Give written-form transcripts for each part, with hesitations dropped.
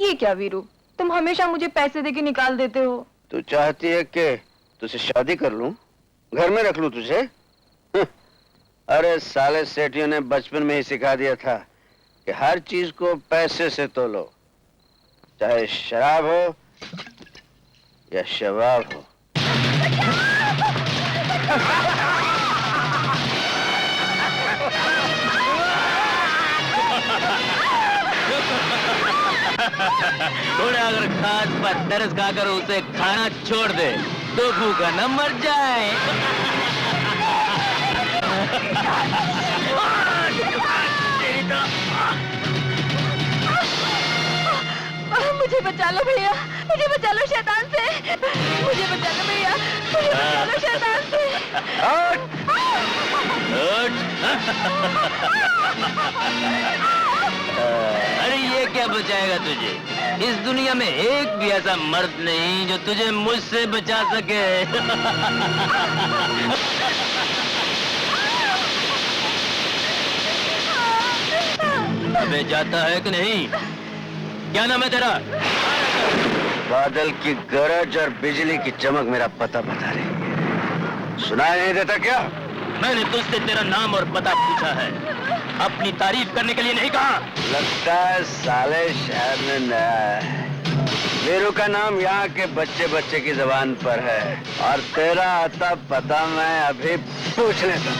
ये क्या वीरू, तुम हमेशा मुझे पैसे देके निकाल देते हो। तू चाहती है कि तुझसे शादी कर लूं, घर में रख लूं तुझे? अरे साले सेठियों ने बचपन में ही सिखा दिया था कि हर चीज को पैसे से तोलो, चाहे शराब हो या शबाब हो। थोड़ा अगर खास पर तरस खाकर उसे खाना छोड़ दे तो भूखा न मर जाए। मुझे बचा लो भैया, मुझे बचा लो शैतान से, मुझे बचा लो भैया, मुझे बचा लो शैतान से। अरे ये क्या बचाएगा तुझे? इस दुनिया में एक भी ऐसा मर्द नहीं जो तुझे मुझसे बचा सके। अबे जाता है कि नहीं? क्या नाम है तेरा? बादल की गरज और बिजली की चमक मेरा पता बता रही है। सुनाई नहीं देता क्या? मैंने तुझसे तेरा नाम और पता पूछा है, अपनी तारीफ करने के लिए नहीं कहा। लगता है साले शहर में नया है। वीरू का नाम यहाँ के बच्चे बच्चे की जबान पर है और तेरा आता पता मैं अभी पूछ लेता।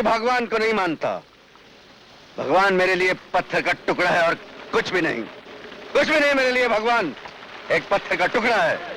भगवान को नहीं मानता। भगवान मेरे लिए पत्थर का टुकड़ा है और कुछ भी नहीं, कुछ भी नहीं मेरे लिए भगवान, एक पत्थर का टुकड़ा है।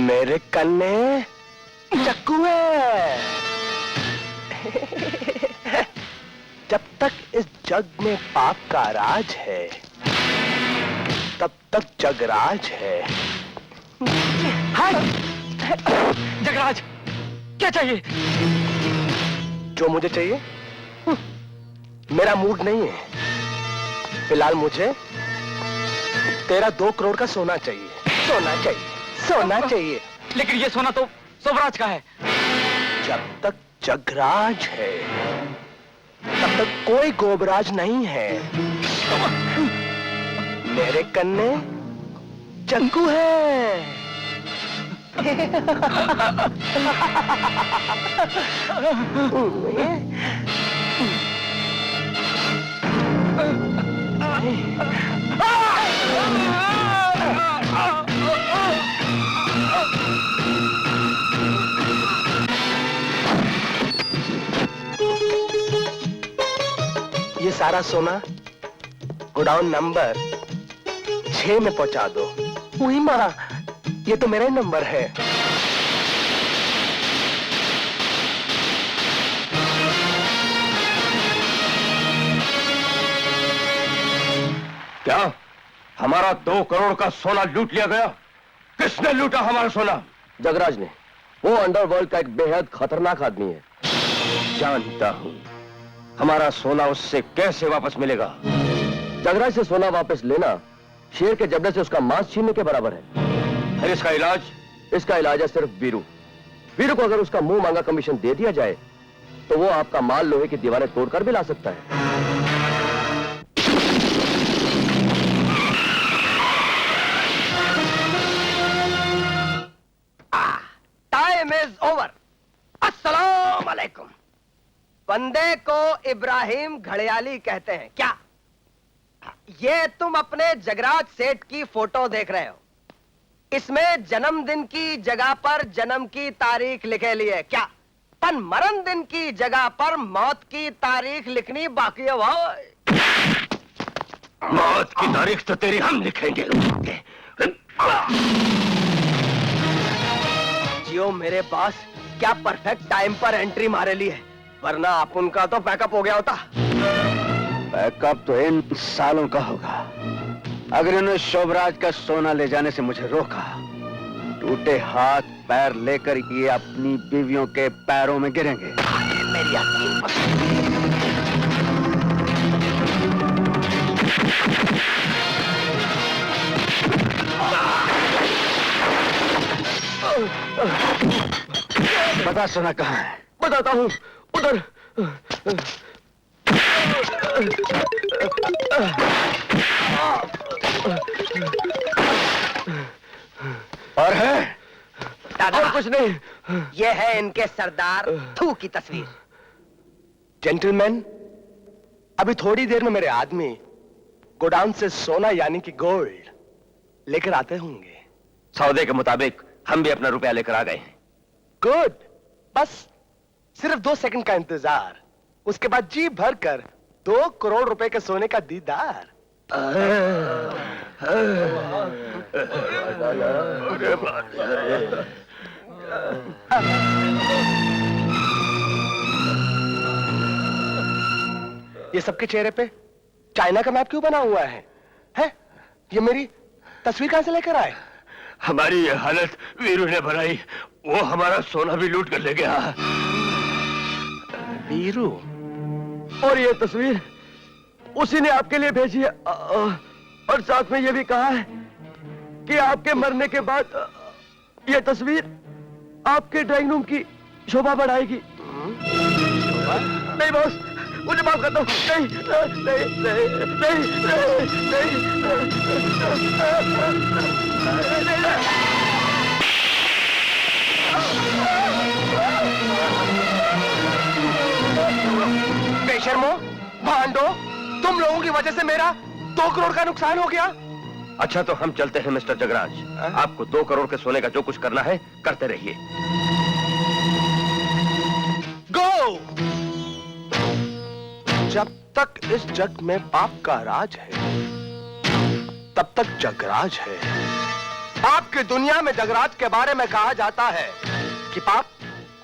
मेरे कन्ने चक्कू है। जब तक इस जग में पाप का राज है तब तक जगराज है। जगराज, क्या चाहिए? जो मुझे चाहिए? मेरा मूड नहीं है। फिलहाल मुझे तेरा 2 करोड़ का सोना चाहिए। सोना चाहिए, सोना चाहिए। लेकिन ये सोना तो सोमराज का है। जब तक जगराज है तब तक कोई गोबराज नहीं है। मेरे कन्ने चक्कू है। ये सारा सोना गोडाउन नंबर 6 में पहुंचा दो। वही माँ, ये तो मेरा ही नंबर है। क्या हमारा 2 करोड़ का सोना लूट लिया गया? किसने लूटा हमारा सोना? जगराज ने। वो अंडरवर्ल्ड का एक बेहद खतरनाक आदमी है। जानता हूं। हमारा सोना उससे कैसे वापस मिलेगा? जगराज से सोना वापस लेना शेर के जबड़े से उसका मांस छीनने के बराबर है। फिर इसका इलाज? इसका इलाज है सिर्फ वीरू। वीरू को अगर उसका मुंह मांगा कमीशन दे दिया जाए तो वो आपका माल लोहे की दीवारें तोड़कर भी ला सकता है। Time is over. अस्सलाम वालेकुम। बंदे को इब्राहिम घड़ियाली कहते हैं क्या? ये तुम अपने जगराज सेठ की फोटो देख रहे हो। इसमें जन्मदिन की जगह पर जन्म की तारीख लिखे लिए क्या? पन मरण दिन की जगह पर मौत की तारीख लिखनी बाकी है भाई। मौत की तारीख तो तेरी हम लिखेंगे। जियो मेरे पास, क्या परफेक्ट टाइम पर एंट्री मारे ली है, वरना आप उनका तो पैकअप हो गया होता। बैकअप तो इन सालों का होगा। अगर इन्होंने शोभराज का सोना ले जाने से मुझे रोका, टूटे हाथ पैर लेकर ये अपनी बीवियों के पैरों में गिरेंगे। मेरी बता सोना कहाँ है? बताता हूँ, उधर। और है? और कुछ नहीं। ये है इनके सरदार थू की तस्वीर। जेंटलमैन, अभी थोड़ी देर में मेरे आदमी गोडाउन से सोना यानी कि गोल्ड लेकर आते होंगे। सौदे के मुताबिक हम भी अपना रुपया लेकर आ गए हैं। गुड, बस सिर्फ 2 सेकंड का इंतजार, उसके बाद जी भर कर 2 करोड़ रुपए के सोने का दीदार। ये सबके चेहरे पे चाइना का मैप क्यों बना हुआ है? हैं? ये मेरी तस्वीर कहां से लेकर आए? हमारी ये हालत वीरू ने बनाई। वो हमारा सोना भी लूट कर ले गया। वीरू? और ये तस्वीर उसी ने आपके लिए भेजी है। और साथ में ये भी कहा है कि आपके मरने के बाद ये तस्वीर आपके ड्राइंग रूम की शोभा बढ़ाएगी। नहीं बॉस, मुझे माफ कर दो। नहीं नहीं नहीं नहीं नहीं। बेशर्मो, भांडो, तुम लोगों की वजह से मेरा 2 करोड़ का नुकसान हो गया। अच्छा तो हम चलते हैं मिस्टर जगराज। आपको 2 करोड़ के सोने का जो कुछ करना है करते रहिए। गो! जब तक इस जग में पाप का राज है तब तक जगराज है। आपकी दुनिया में जगराज के बारे में कहा जाता है कि पाप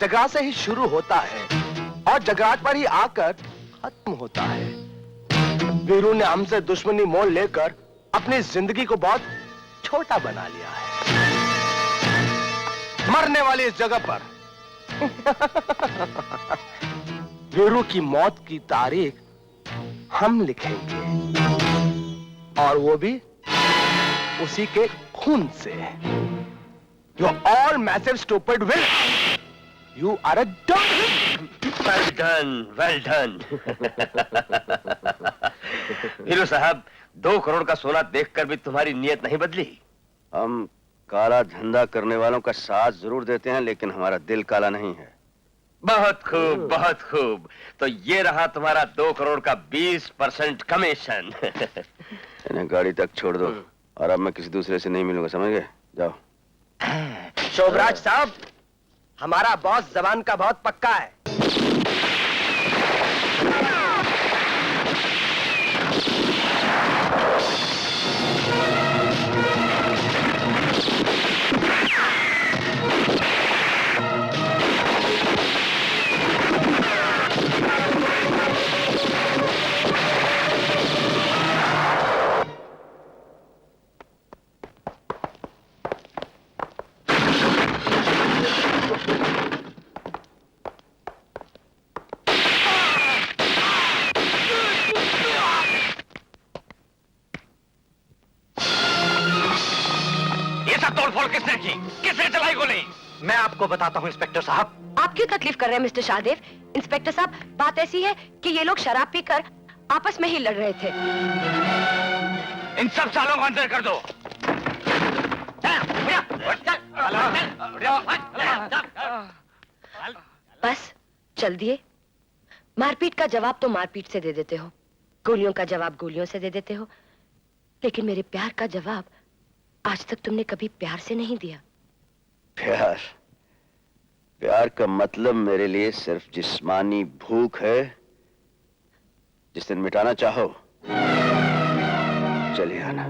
जगराज से ही शुरू होता है और जगराज पर ही आकर खत्म होता है। वीरू ने हमसे दुश्मनी मोल लेकर अपनी जिंदगी को बहुत छोटा बना लिया है। मरने वाली इस जगह पर वीरू की मौत की तारीख हम लिखेंगे, और वो भी उसी के खून से। You all massive stupid will. You are a dog. Well done, well done. Veeru साहब, 2 करोड़ का सोना देखकर भी तुम्हारी नीयत नहीं बदली? हम काला धंधा करने वालों का साथ जरूर देते हैं, लेकिन हमारा दिल काला नहीं है। बहुत खूब, बहुत खूब। तो ये रहा तुम्हारा 2 करोड़ का 20% कमीशन। इन्हें गाड़ी तक छोड़ दो, और अब मैं किसी दूसरे से नहीं मिलूंगा, समझ गए? जाओ। शोभराज साहब, हमारा बॉस जबान का बहुत पक्का है। तोड़फोड़ किसने की? किसने चलाई गोली? मैं आपको बताता हूँ इंस्पेक्टर साहब। आप क्यों तकलीफ कर रहे हैं मिस्टर शाहदेव? इंस्पेक्टर साहब, बात ऐसी है कि ये लोग शराब पीकर आपस में ही लड़ रहे थे। इन सब सालों को अंदर कर दो। बस चल दिए। मारपीट का जवाब तो मारपीट से दे देते हो, गोलियों का जवाब गोलियों से दे देते हो, लेकिन मेरे प्यार का जवाब आज तक तुमने कभी प्यार से नहीं दिया। प्यार? प्यार का मतलब मेरे लिए सिर्फ जिस्मानी भूख है, जिस दिन मिटाना चाहो चलिए आना।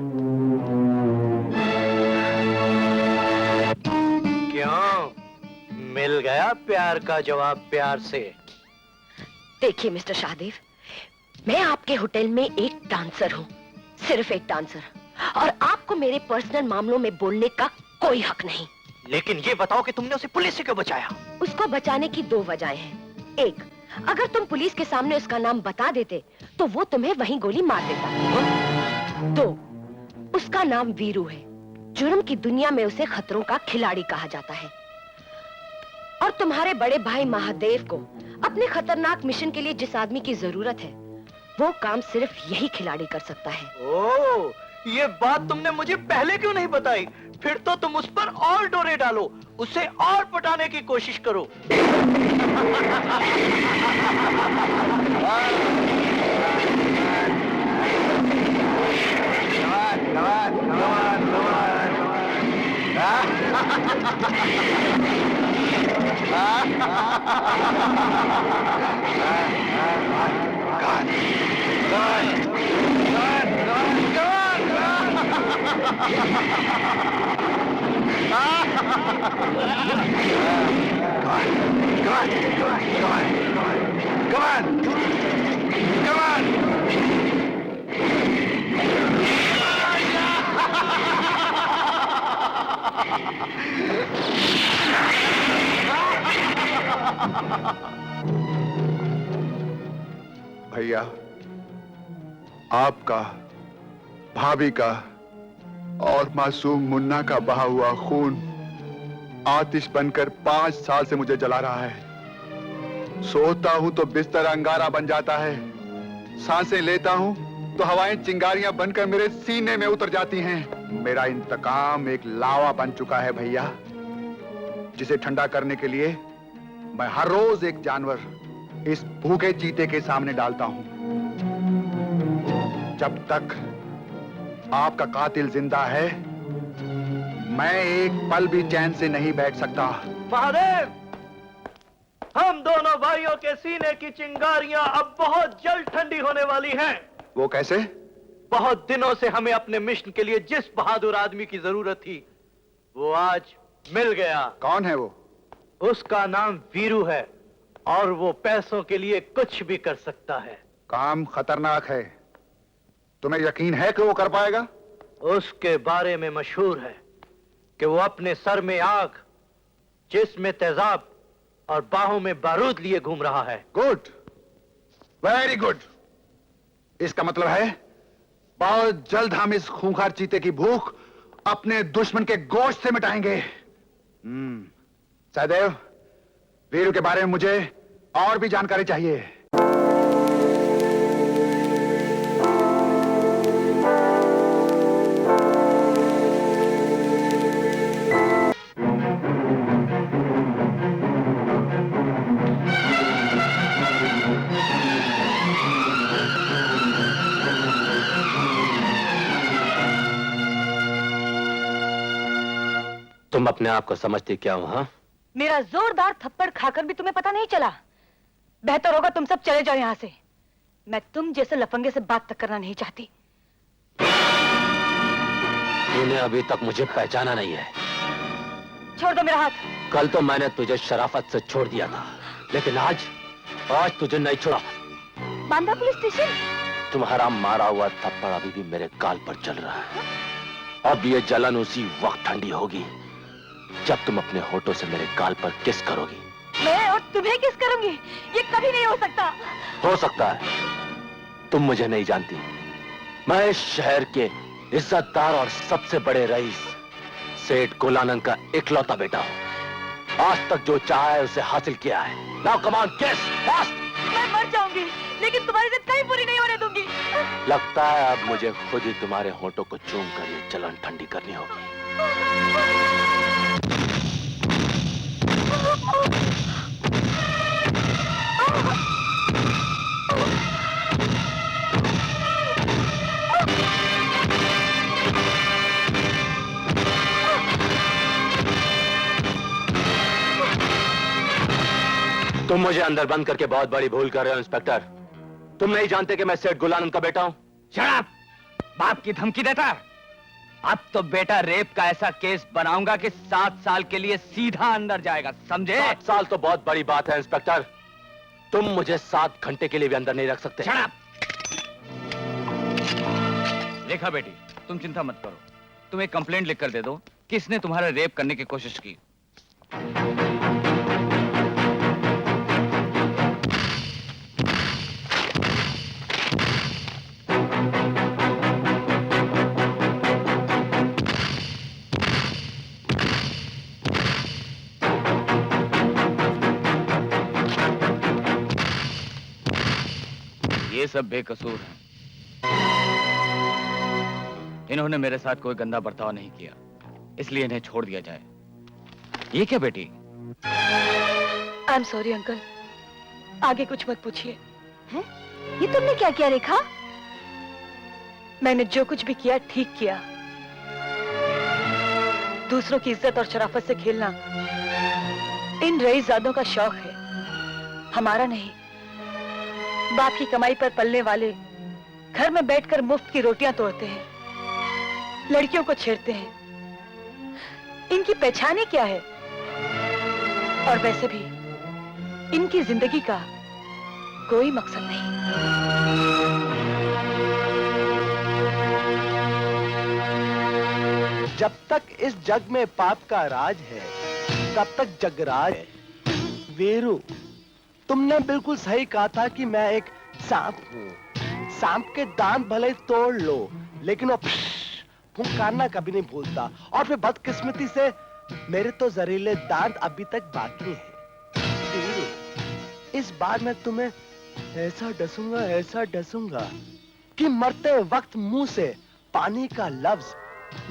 क्यों, मिल गया प्यार का जवाब प्यार से? देखिए मिस्टर शाहदेव, मैं आपके होटल में एक डांसर हूँ, सिर्फ एक डांसर, और आपको मेरे पर्सनल मामलों में बोलने का कोई हक नहीं। लेकिन ये बताओ कि तुमने उसे पुलिस से क्यों बचाया? उसको बचाने की 2 वजहें हैं। एक, अगर तुम पुलिस के सामने उसका नाम बता देते तो वो तुम्हें वहीं गोली मार देता। 2, उसका नाम वीरू है, जुर्म की दुनिया में उसे खतरों का खिलाड़ी कहा जाता है, और तुम्हारे बड़े भाई महादेव को अपने खतरनाक मिशन के लिए जिस आदमी की जरूरत है, वो काम सिर्फ यही खिलाड़ी कर सकता है। ओह, ये बात तुमने मुझे पहले क्यों नहीं बताई? फिर तो तुम उस पर और डोरे डालो, उसे और पटाने की कोशिश करो। भैया, आपका, भाभी का और मासूम मुन्ना का बहा हुआ खून आतिश बनकर 5 साल से मुझे जला रहा है। सोता हूं तो बिस्तर अंगारा बन जाता है, सांसें लेता हूं तो हवाएं चिंगारियां बनकर मेरे सीने में उतर जाती हैं। मेरा इंतकाम एक लावा बन चुका है भैया, जिसे ठंडा करने के लिए मैं हर रोज एक जानवर इस भूखे चीते के सामने डालता हूं। जब तक आपका कातिल जिंदा है, मैं एक पल भी चैन से नहीं बैठ सकता। महादेव, हम दोनों भाइयों के सीने की चिंगारियां अब बहुत जल्द ठंडी होने वाली हैं। वो कैसे? बहुत दिनों से हमें अपने मिशन के लिए जिस बहादुर आदमी की जरूरत थी, वो आज मिल गया। कौन है वो? उसका नाम वीरू है, और वो पैसों के लिए कुछ भी कर सकता है। काम खतरनाक है, तुम्हें यकीन है कि वो कर पाएगा? उसके बारे में मशहूर है कि वो अपने सर में आग, जिस्म तेजाब और बाहों में बारूद लिए घूम रहा है। Good, very good. इसका मतलब है बहुत जल्द हम इस खूंखार चीते की भूख अपने दुश्मन के गोश्त से मिटाएंगे। सहदेव, वीरू के बारे में मुझे और भी जानकारी चाहिए। तुम अपने आप को समझती क्या हो? हाँ, मेरा जोरदार थप्पड़ खाकर भी तुम्हें पता नहीं चला। बेहतर होगा तुम सब चले जाओ यहाँ से। मैं तुम जैसे लफंगे से बात तक करना नहीं चाहती। तूने अभी तक मुझे पहचाना नहीं है। छोड़ दो मेरा हाथ। कल तो मैंने तुझे शराफत से छोड़ दिया था, लेकिन आज तुझे नहीं छोड़ा। Banda police station. तुम्हारा मारा हुआ थप्पड़ अभी भी मेरे गाल पर चल रहा है। अब ये जलन उसी वक्त ठंडी होगी जब तुम अपने होठों से मेरे गाल पर किस करोगी। मैं और तुम्हें किस करूंगी? ये कभी नहीं हो सकता। हो सकता है। तुम मुझे नहीं जानती। मैं इस शहर के इज्जतदार और सबसे बड़े रईस सेठ गुलानंद का इकलौता बेटा हूँ। आज तक जो चाहा है उसे हासिल किया है। नाउ कम ऑन, किस फास्ट। मैं मर जाऊंगी लेकिन तुम्हारी जिद कहीं पूरी नहीं होने दूंगी। लगता है अब मुझे खुद ही तुम्हारे होठों को चूम कर ये जलन ठंडी करनी होगी। तुम मुझे अंदर बंद करके बहुत बड़ी भूल कर रहे हो इंस्पेक्टर। तुम नहीं जानते कि मैं सेठ गुलानंद का बेटा हूं? शराब बाप की धमकी देता। अब तो बेटा रेप का ऐसा केस बनाऊंगा कि 7 साल के लिए सीधा अंदर जाएगा, समझे? 7 साल तो बहुत बड़ी बात है इंस्पेक्टर। तुम मुझे 7 घंटे के लिए भी अंदर नहीं रख सकते। शराब। देखा बेटी, तुम चिंता मत करो। तुम एक कंप्लेंट लिख कर दे दो कि इसने तुम्हारा रेप करने की कोशिश की। ये सब बेकसूर हैं। इन्होंने मेरे साथ कोई गंदा बर्ताव नहीं किया, इसलिए इन्हें छोड़ दिया जाए। ये क्या बेटी? आई एम सॉरी अंकल, आगे कुछ मत पूछिए। हैं? ये तुमने क्या किया रेखा? मैंने जो कुछ भी किया ठीक किया। दूसरों की इज्जत और शराफत से खेलना इन रईसजादों का शौक है, हमारा नहीं। बाप की कमाई पर पलने वाले घर में बैठकर मुफ्त की रोटियां तोड़ते हैं, लड़कियों को छेड़ते हैं। इनकी पहचान ही क्या है? और वैसे भी इनकी जिंदगी का कोई मकसद नहीं। जब तक इस जग में पाप का राज है तब तक जगराज है। वीरू, तुमने बिल्कुल सही कहा था कि मैं एक सांप हूँ। सांप के दांत भले ही तोड़ लो, लेकिन वो फुंकारना कभी नहीं भूलता। और फिर बदकिस्मती से मेरे तो जहरीले दांत अभी तक बाकी हैं। वीरू, इस बार मैं तुम्हें ऐसा डसूंगा कि मरते वक्त मुंह से पानी का लफ्ज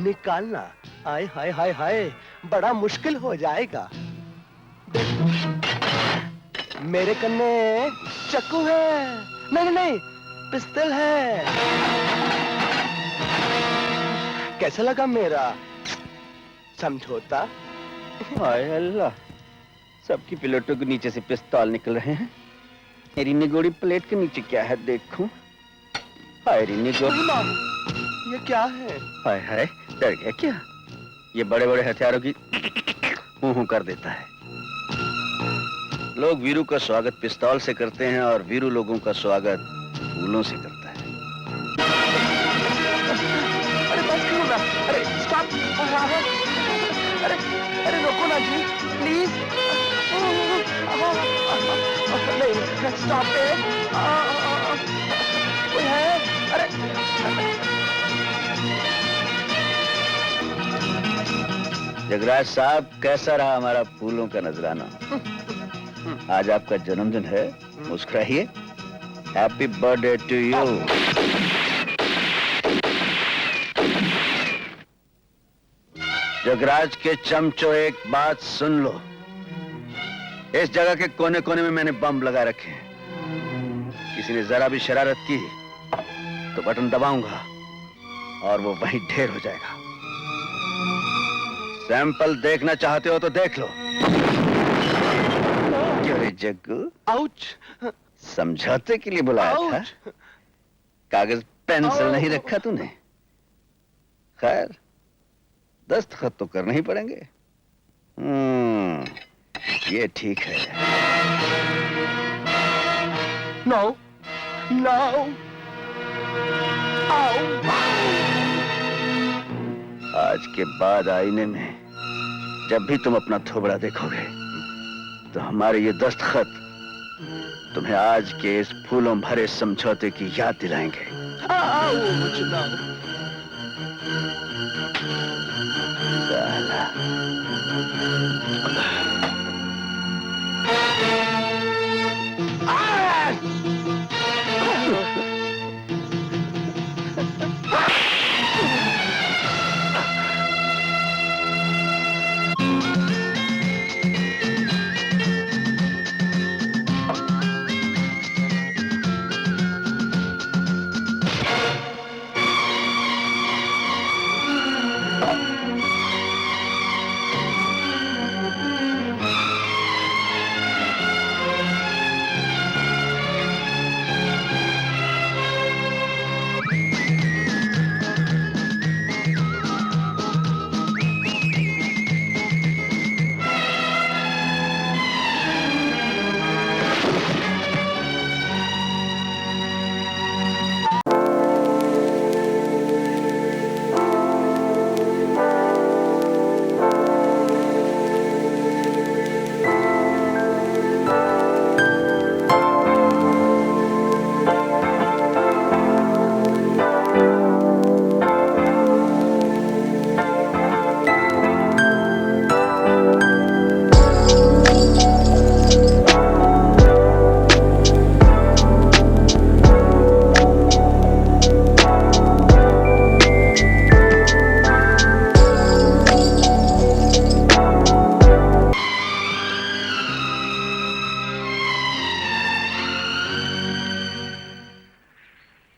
निकालना हाय हाय हाय हाय बड़ा मुश्किल हो जाएगा। मेरे कन्ने चाकू है। नहीं, पिस्तौल है। कैसा लगा मेरा समझौता? हाय अल्लाह, सबकी प्लेटों के नीचे से पिस्तौल निकल रहे हैं। मेरी निगोड़ी प्लेट के नीचे क्या है देखूं। हाय रे निगोड़ी, ये क्या है? हाय हाय, डर गया क्या? ये बड़े बड़े हथियारों की हूं कर देता है। लोग वीरू का स्वागत पिस्तौल से करते हैं और वीरू लोगों का स्वागत फूलों से करता है। अरे बस करो ना। अरे स्टॉप। अरे रोको ना जी, प्लीज। नहीं, स्टॉप इट। कोई है? अरे जगराज साहब, कैसा रहा हमारा फूलों का नजराना? आज आपका जन्मदिन है, मुस्कुराइए। Happy birthday to you. Jagraj के चमचो, एक बात सुन लो। इस जगह के कोने कोने में मैंने बम लगा रखे हैं। किसी ने जरा भी शरारत की तो बटन दबाऊंगा और वो वहीं ढेर हो जाएगा। सैंपल देखना चाहते हो तो देख लो। क्यों रे जग्गू, आउच। समझौते के लिए बुलाया था? कागज पेंसिल नहीं रखा तूने? खैर, दस्तखत तो करने ही पड़ेंगे। ये ठीक है। No no. आज के बाद आईने में जब भी तुम अपना थोबड़ा देखोगे तो हमारे ये दस्तखत तुम्हें आज के इस फूलों भरे समझौते की याद दिलाएंगे। साला।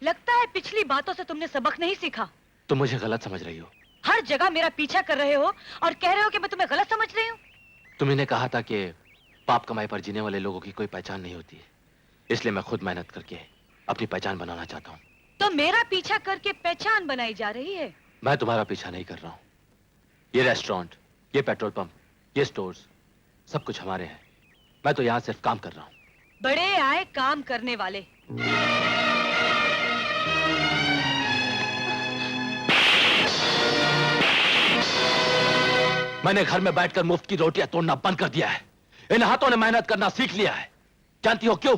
लगता है पिछली बातों से तुमने सबक नहीं सीखा। तुम मुझे गलत समझ रही हो। हर जगह मेरा पीछा कर रहे हो और कह रहे हो कि मैं तुम्हें गलत समझ रही हूँ। तुमने कहा था कि पाप कमाई पर जीने वाले लोगों की कोई पहचान नहीं होती, इसलिए मैं खुद मेहनत करके अपनी पहचान बनाना चाहता हूँ। तो मेरा पीछा करके पहचान बनाई जा रही है। मैं तुम्हारा पीछा नहीं कर रहा हूँ। ये रेस्टोरेंट, ये पेट्रोल पंप, ये स्टोर्स, सब कुछ हमारे हैं। मैं तो यहाँ सिर्फ काम कर रहा हूँ। बड़े आए काम करने वाले। मैंने घर में बैठकर मुफ्त की रोटियां तोड़ना बंद कर दिया है। इन हाथों ने मेहनत करना सीख लिया है। जानती हो क्यों?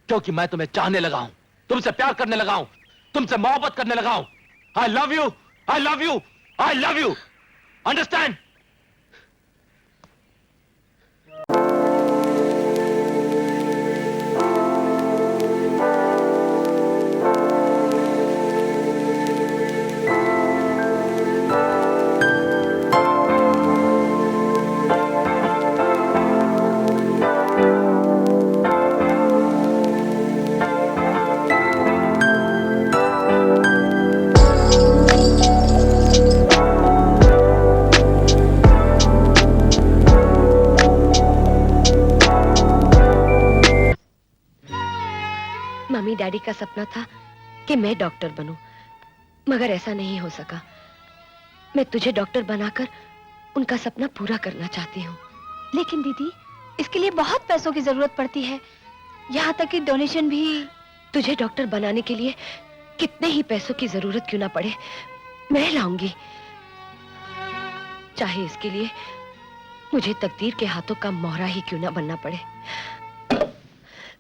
क्योंकि मैं तुम्हें चाहने लगा हूं, तुमसे प्यार करने लगा हूं, तुमसे मोहब्बत करने लगा हूं। I love you, I love you, I love you. Understand? Mummy daddy का सपना था कि मैं डॉक्टर बनूं, मगर ऐसा नहीं हो सका। मैं तुझे डॉक्टर बनाकर उनका सपना पूरा करना चाहती हूँ। लेकिन दीदी, इसके लिए बहुत पैसों की जरूरत पड़ती है, यहाँ तक कि डोनेशन भी। तुझे डॉक्टर बनाने के लिए कितने ही पैसों की जरूरत क्यों ना पड़े, मैं लाऊंगी। चाहे इसके लिए मुझे तकदीर के हाथों का मोहरा ही क्यों ना बनना पड़े।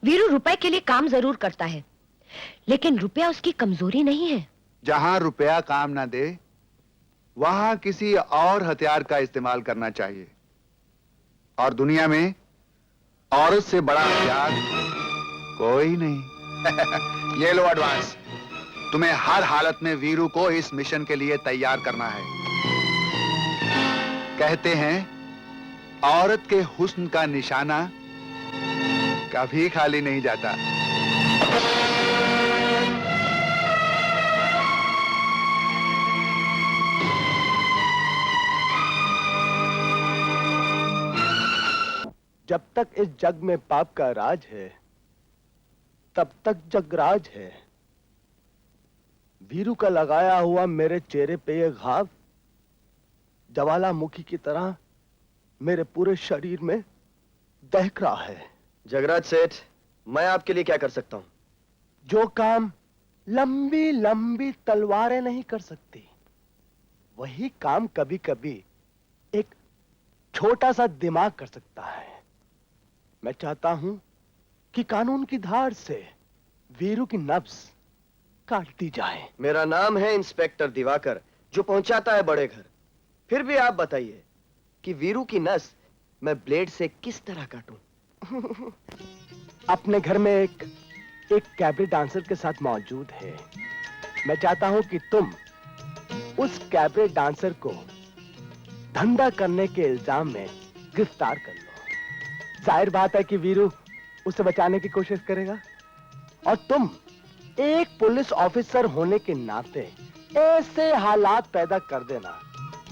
वीरू रुपए के लिए काम जरूर करता है, लेकिन रुपया उसकी कमजोरी नहीं है। जहां रुपया काम ना दे, वहां किसी और हथियार का इस्तेमाल करना चाहिए। और दुनिया में औरत से बड़ा हथियार कोई नहीं। ये लो एडवांस। तुम्हें हर हालत में वीरू को इस मिशन के लिए तैयार करना है। कहते हैं औरत के हुस्न का निशाना कभी खाली नहीं जाता। जब तक इस जग में पाप का राज है तब तक जगराज है। वीरू का लगाया हुआ मेरे चेहरे पे ये घाव ज्वालामुखी की तरह मेरे पूरे शरीर में दहक रहा है। जगराज सेठ, मैं आपके लिए क्या कर सकता हूं? जो काम लंबी लंबी तलवारें नहीं कर सकती, वही काम कभी कभी एक छोटा सा दिमाग कर सकता है। मैं चाहता हूं कि कानून की धार से वीरू की नब्ज काट दी जाए। मेरा नाम है इंस्पेक्टर दिवाकर, जो पहुंचाता है बड़े घर। फिर भी आप बताइए कि वीरू की नस मैं ब्लेड से किस तरह काटूं? अपने घर में एक कैबरे डांसर के साथ मौजूद है। मैं चाहता हूं कि तुम उस कैबरे डांसर को धंधा करने के इल्जाम में गिरफ्तार कर लो। जाहिर बात है कि वीरू उसे बचाने की कोशिश करेगा और तुम एक पुलिस ऑफिसर होने के नाते ऐसे हालात पैदा कर देना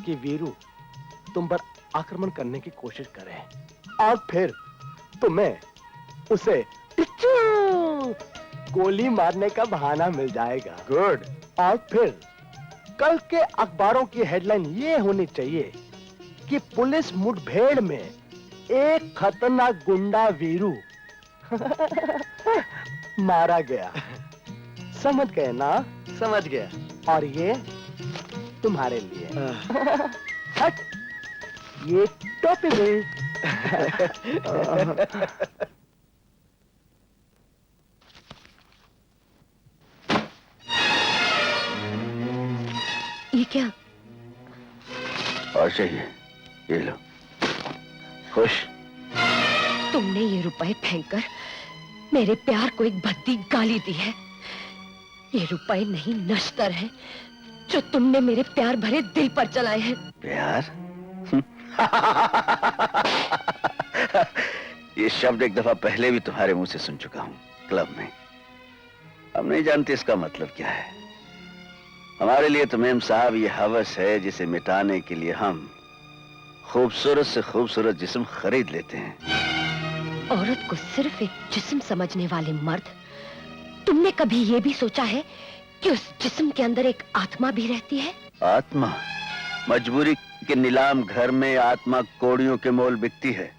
कि वीरू तुम पर आक्रमण करने की कोशिश करे और फिर तुम्हें उसे गोली मारने का बहाना मिल जाएगा। गुड। और फिर कल के अखबारों की हेडलाइन ये होनी चाहिए कि पुलिस मुठभेड़ में एक खतरनाक गुंडा वीरू मारा गया। समझ गए ना? समझ गया। और ये तुम्हारे लिए। हट, ये टोपी में। ये क्या? और चाहिए? ये लो। खुश? तुमने ये रुपए फेंककर मेरे प्यार को एक भद्दी गाली दी है। ये रुपए नहीं नश्तर हैं जो तुमने मेरे प्यार भरे दिल पर चलाए हैं। प्यार? ये शब्द एक दफा पहले भी तुम्हारे मुंह से सुन चुका हूं, क्लब में। अब नहीं जानती इसका मतलब क्या है। हमारे लिए तो मेम साहब ये हवस है जिसे मिटाने के लिए हम खूबसूरत से खूबसूरत जिस्म खरीद लेते हैं। औरत को सिर्फ एक जिस्म समझने वाले मर्द, तुमने कभी ये भी सोचा है कि उस जिस्म के अंदर एक आत्मा भी रहती है? आत्मा? मजबूरी के नीलाम घर में आत्मा कोड़ियों के मोल बिकती है।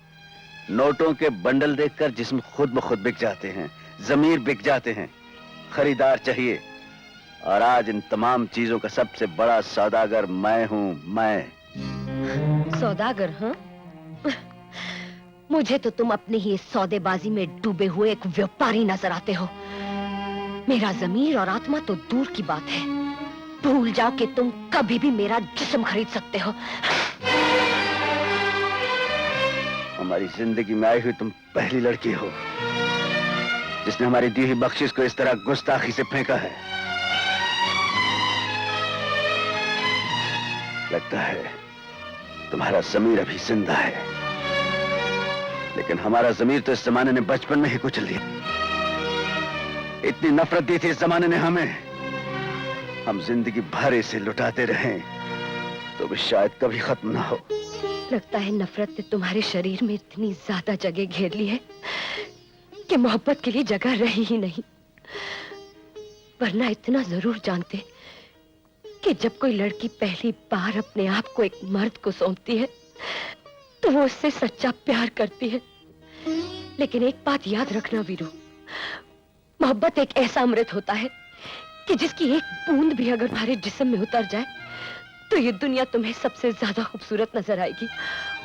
नोटों के बंडल देखकर जिस्म खुद ब खुद बिक जाते हैं, जमीर बिक जाते हैं। खरीदार चाहिए, और आज इन तमाम चीजों का सबसे बड़ा सौदागर मैं हूं। मैं सौदागर? हाँ, मुझे तो तुम अपनी ही इस सौदेबाजी में डूबे हुए एक व्यापारी नजर आते हो। मेरा जमीर और आत्मा तो दूर की बात है, भूल जाओ कि तुम कभी भी मेरा जिस्म खरीद सकते हो। हमारी जिंदगी में आई हुई तुम पहली लड़की हो जिसने हमारी दी हुई बख्शिश को इस तरह गुस्ताखी से फेंका है। लगता है तुम्हारा जमीर अभी जिंदा है, लेकिन हमारा जमीर तो इस जमाने ने बचपन में ही कुचल दिया। इतनी नफरत दी थी इस जमाने ने हमें, हम जिंदगी भर इसे लुटाते रहें तो भी शायद कभी खत्म ना हो। लगता है नफरत ने तुम्हारे शरीर में इतनी ज्यादा जगह घेर ली है कि मोहब्बत के लिए जगह रही ही नहीं। वरना इतना जरूर जानते कि जब कोई लड़की पहली बार अपने आप को एक मर्द को सौंपती है तो वो उससे सच्चा प्यार करती है। लेकिन एक बात याद रखना वीरू, मोहब्बत एक ऐसा अमृत होता है कि जिसकी एक बूंद भी अगर तुम्हारे जिस्म में उतर जाए तो ये दुनिया तुम्हें सबसे ज्यादा खूबसूरत नजर आएगी।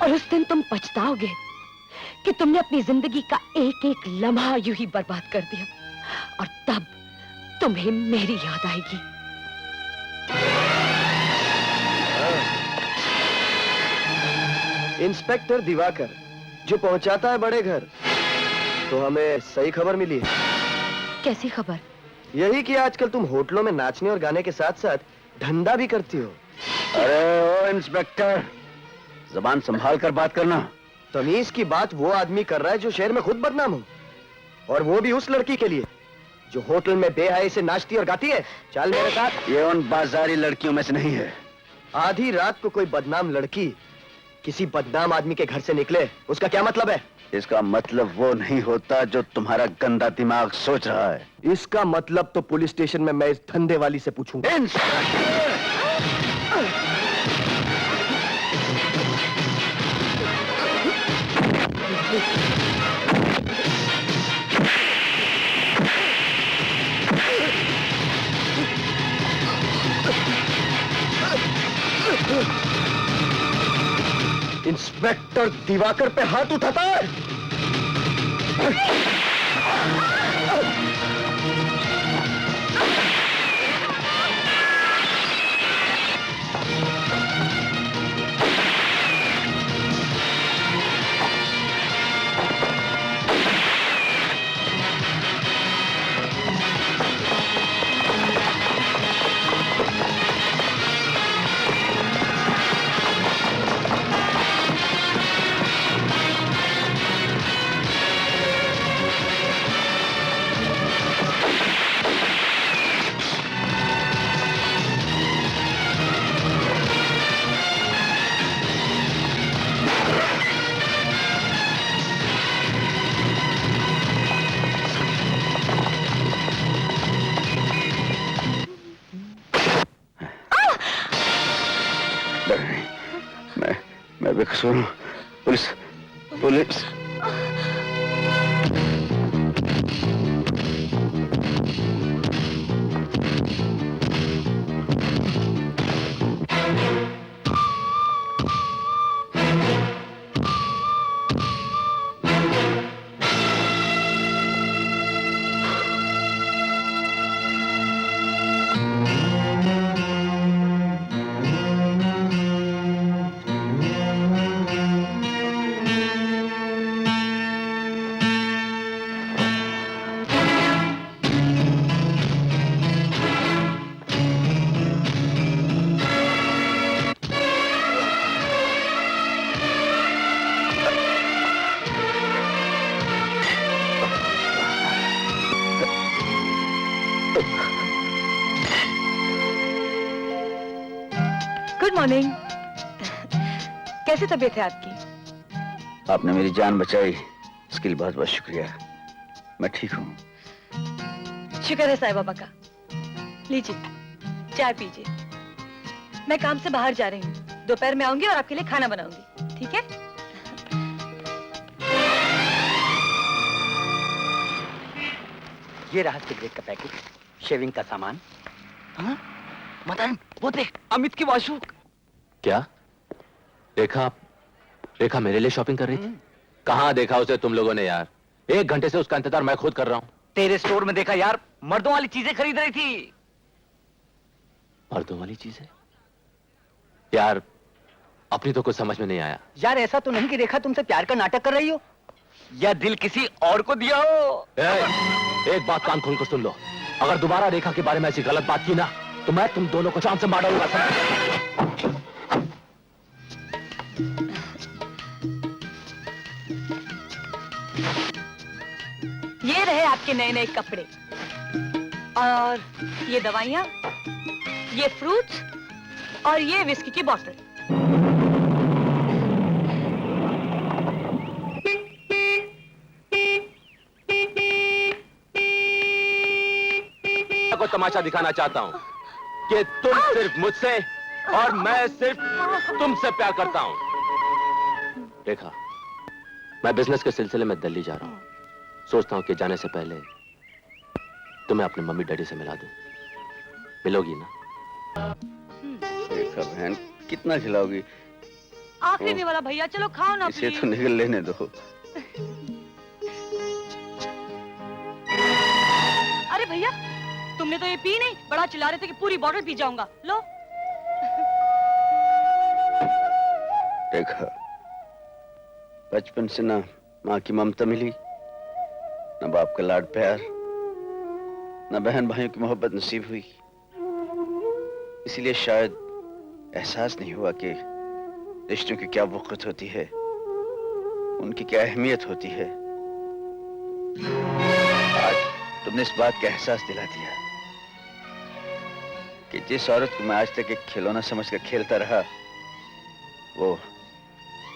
और उस दिन तुम पछताओगे कि तुमने अपनी जिंदगी का एक एक लम्हा यूं ही बर्बाद कर दिया, और तब तुम्हें मेरी याद आएगी। इंस्पेक्टर दिवाकर जो पहुंचाता है बड़े घर, तो हमें सही खबर मिली है। कैसी खबर? यही कि आजकल तुम होटलों में नाचने और गाने के साथ साथ धंधा भी करती हो। अरे ओ इंस्पेक्टर, जबान संभाल कर बात करना। तमीज की बात वो आदमी कर रहा है जो शहर में खुद बदनाम हो, और वो भी उस लड़की के लिए जो होटल में बेहयाई से नाचती और गाती है। चल मेरे साथ। ये उन बाजारी लड़कियों में से नहीं है। आधी रात को कोई बदनाम लड़की किसी बदनाम आदमी के घर से निकले उसका क्या मतलब है? इसका मतलब वो नहीं होता जो तुम्हारा गंदा दिमाग सोच रहा है। इसका मतलब तो पुलिस स्टेशन में मैं इस धंधे वाली से पूछूंगा। इंस्पेक्टर दिवाकर पे हाथ उठाता है। मैं बेकसूर हूँ। Police police good morning. कैसी तबीयत है आपकी? आपने मेरी जान बचाई, इसके लिए बहुत बहुत शुक्रिया। मैं ठीक हूँ। शुक्र है साईं बाबा का। लीजिए चाय पीजिए। मैं काम से बाहर जा रही हूँ, दोपहर में आऊंगी और आपके लिए खाना बनाऊंगी, ठीक है? ये रहा सिगरेट का पैकेट, शेविंग का सामान। हाँ? मदन, वो देख, अमित की वाशु। क्या? रेखा मेरे लिए शॉपिंग कर रही थी? कहाँ देखा उसे तुम लोगों ने यार? 1 घंटे से उसका इंतजार मैं खुद कर रहा हूँ। तेरे स्टोर में देखा यार, मर्दों वाली चीजें खरीद रही थी। मर्दों वाली चीजें? यार अपनी तो कुछ समझ में नहीं आया। यार ऐसा तो नहीं कि रेखा तुमसे प्यार का नाटक कर रही हो या दिल किसी और को दिया हो। एक बात कान खोलकर सुन लो, अगर दोबारा रेखा के बारे में ऐसी गलत बात की ना तो मैं तुम दोनों को जान से मार डालूंगा। ये रहे आपके नए नए कपड़े और ये दवाइयाँ, ये फ्रूट्स और ये विस्की की बोतल। को तमाशा दिखाना चाहता हूँ कि तुम सिर्फ मुझसे और मैं सिर्फ तुमसे प्यार करता हूँ। रेखा, मैं बिजनेस के सिलसिले में दिल्ली जा रहा हूँ। सोचता हूँ कि जाने से पहले तुम्हें अपने मम्मी डैडी से मिला दूं। मिलोगी ना? रेखा बहन, कितना खिलाओगी? आखिरी नहीं वाला भैया, चलो खाओ ना। इसे तो निकल लेने दो। अरे भैया, तुमने तो ये पी नहीं, बड़ा चिल्ला रहे थे कि पूरी बॉटल पी जाऊंगा। लो। रेखा, बचपन से ना माँ की ममता मिली, ना बाप का लाड प्यार, ना बहन भाइयों की मोहब्बत नसीब हुई। इसीलिए शायद एहसास नहीं हुआ कि रिश्तों की क्या वक़्त होती है, उनकी क्या अहमियत होती है। आज तुमने इस बात का एहसास दिला दिया कि जिस औरत को मैं आज तक एक खिलौना समझकर खेलता रहा, वो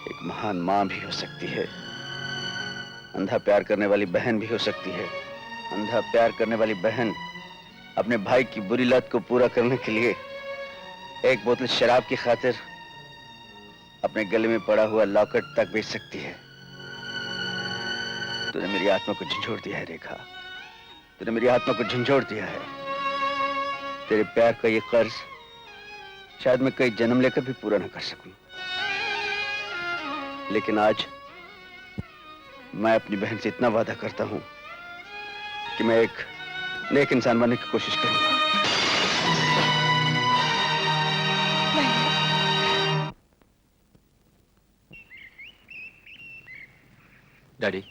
एक महान माँ भी हो सकती है, अंधा प्यार करने वाली बहन भी हो सकती है। अंधा प्यार करने वाली बहन अपने भाई की बुरी लत को पूरा करने के लिए एक बोतल शराब की खातिर अपने गले में पड़ा हुआ लॉकेट तक बेच सकती है। तूने मेरी आत्मा को झंझोड़ दिया है रेखा, तूने मेरी आत्मा को झंझोड़ दिया है। तेरे प्यार का ये कर्ज शायद मैं कई जन्म लेकर भी पूरा न कर सकूं, लेकिन आज मैं अपनी बहन से इतना वादा करता हूं कि मैं एक नेक इंसान बनने की कोशिश करूंगा। डैडी,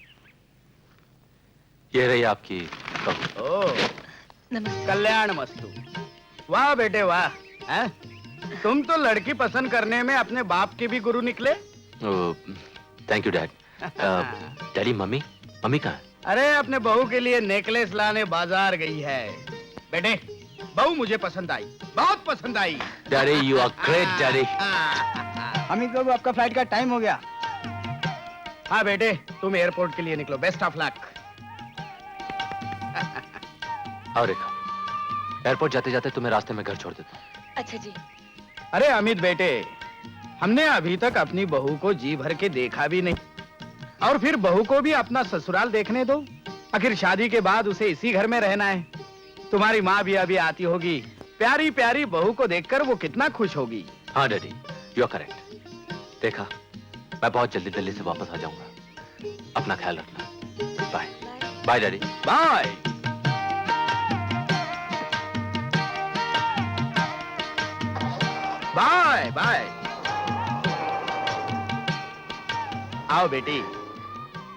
ये रही आपकी बहू। ओह, नमस्ते। कल्याण मस्तु। वाह बेटे वाह, हैं? तुम तो लड़की पसंद करने में अपने बाप के भी गुरु निकले। Thank you dad. Daddy, mummy कहाँ है? अरे अपने बहू के लिए नेकलेस लाने बाजार गई है। बेटे, बहू मुझे पसंद आई, बहुत पसंद आई। Daddy, you are great daddy. Amit बाबू, आपका फ्लाइट का टाइम हो गया। हाँ बेटे, तुम एयरपोर्ट के लिए निकलो। Best of luck. और रेखा, एयरपोर्ट जाते जाते तुम्हें रास्ते में घर छोड़ देता हूं। अच्छा जी। अरे अमित बेटे, हमने अभी तक अपनी बहू को जी भर के देखा भी नहीं, और फिर बहू को भी अपना ससुराल देखने दो। आखिर शादी के बाद उसे इसी घर में रहना है। तुम्हारी माँ भी अभी आती होगी, प्यारी प्यारी बहू को देखकर वो कितना खुश होगी। हाँ डैडी, यू आर करेक्ट। देखा, मैं बहुत जल्दी दिल्ली से वापस आ जाऊंगा। अपना ख्याल रखना। Bye bye daddy. Bye. Bye bye. आओ बेटी,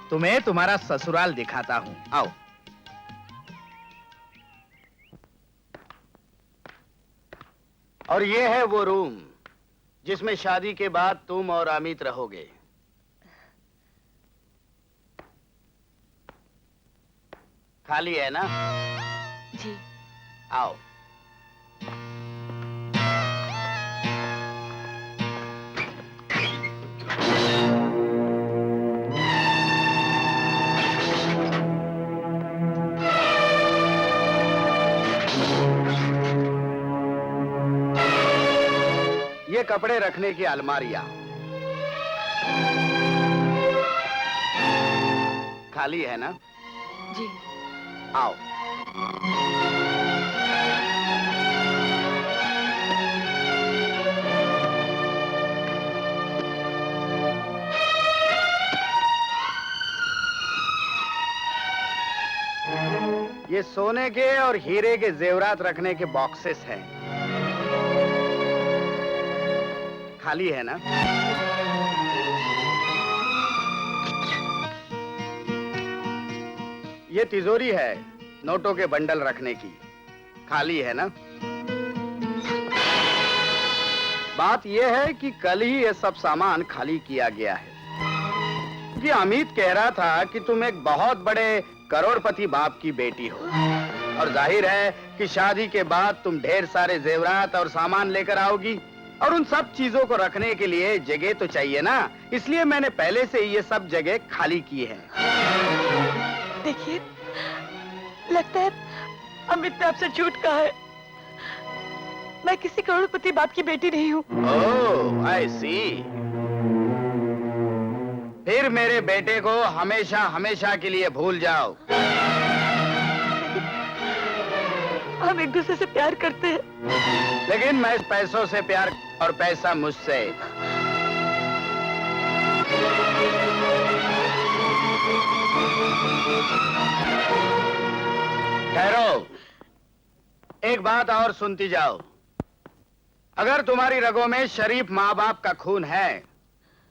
तुम्हें तुम्हारा ससुराल दिखाता हूँ। आओ। और ये है वो रूम जिसमें शादी के बाद तुम और अमित रहोगे। खाली है ना? जी। आओ। ये कपड़े रखने की अलमारियां खाली है ना? जी। आओ। ये सोने के और हीरे के जेवरात रखने के बॉक्सेस हैं। खाली है ना? ये तिजोरी है नोटों के बंडल रखने की। खाली है ना? बात यह है कि कल ही ये सब सामान खाली किया गया है। कि अमित कह रहा था कि तुम एक बहुत बड़े करोड़पति बाप की बेटी हो, और जाहिर है कि शादी के बाद तुम ढेर सारे जेवरात और सामान लेकर आओगी, और उन सब चीजों को रखने के लिए जगह तो चाहिए ना। इसलिए मैंने पहले से ये सब जगह खाली की है। देखिए, लगता है अमित ने आपसे झूठ कहा है। मैं किसी करोड़पति बाप की बेटी नहीं हूँ। ओह, आई सी। फिर मेरे बेटे को हमेशा हमेशा के लिए भूल जाओ। हम एक दूसरे से प्यार करते हैं। लेकिन मैं पैसों से प्यार और पैसा मुझसे। ठहरो, एक बात और सुनती जाओ। अगर तुम्हारी रगों में शरीफ माँ बाप का खून है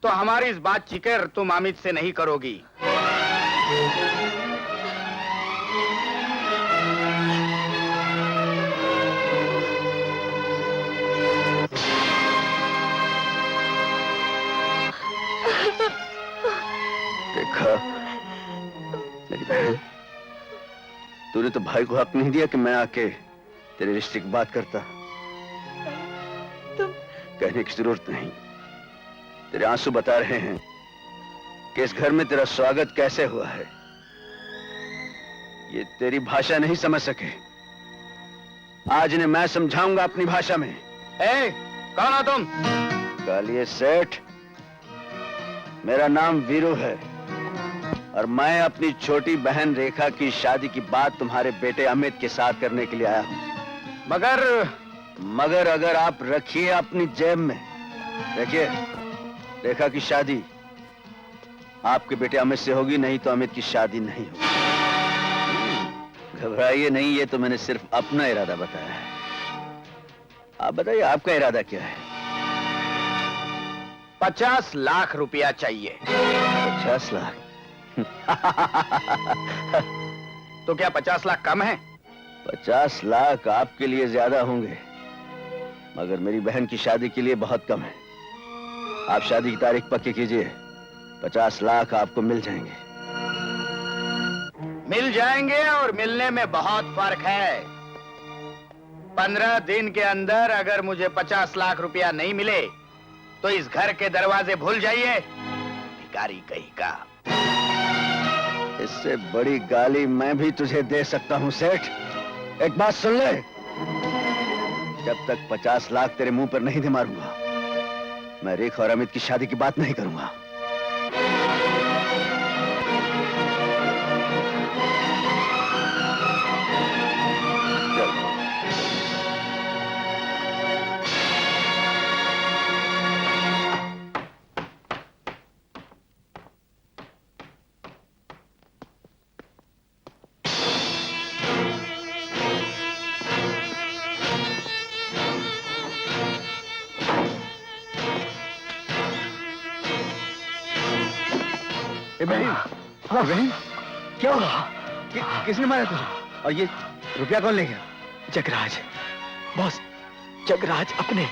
तो हमारी इस बात की फिक्र तुम अमित से नहीं करोगी। देखा मेरी बहन, तूने तो भाई को हक नहीं दिया कि मैं आके तेरे रिश्ते की बात करता। तुम कहने की जरूरत नहीं। तेरे आंसू बता रहे हैं कि इस घर में तेरा स्वागत कैसे हुआ है। ये तेरी भाषा नहीं समझ सके। आज इन्हें मैं समझाऊंगा अपनी भाषा में। कौन हो तुम? कालिए सेठ, मेरा नाम वीरू है और मैं अपनी छोटी बहन रेखा की शादी की बात तुम्हारे बेटे अमित के साथ करने के लिए आया हूं। मगर अगर आप रखिए अपनी जेब में। देखिए, रेखा की शादी आपके बेटे अमित से होगी, नहीं तो अमित की शादी नहीं होगी। घबराइए नहीं, ये तो मैंने सिर्फ अपना इरादा बताया है। आप बताइए, आपका इरादा क्या है? 50 लाख रुपया चाहिए। 50 लाख? तो क्या 50 लाख कम है? 50 लाख आपके लिए ज्यादा होंगे, मगर मेरी बहन की शादी के लिए बहुत कम है। आप शादी की तारीख पक्की कीजिए, 50 लाख आपको मिल जाएंगे। मिल जाएंगे और मिलने में बहुत फर्क है। 15 दिन के अंदर अगर मुझे 50 लाख रुपया नहीं मिले तो इस घर के दरवाजे भूल जाइए। भिखारी कहीं का। इससे बड़ी गाली मैं भी तुझे दे सकता हूं सेठ। एक बात सुन ले, जब तक 50 लाख तेरे मुंह पर नहीं दे मारूंगा, मैं रेखा और अमित की शादी की बात नहीं करूंगा। इब्राहिम, क्या हुआ? किसने मारा तुझे? और ये रुपया कौन ले गया? जगराज, बॉस, जगराज अपने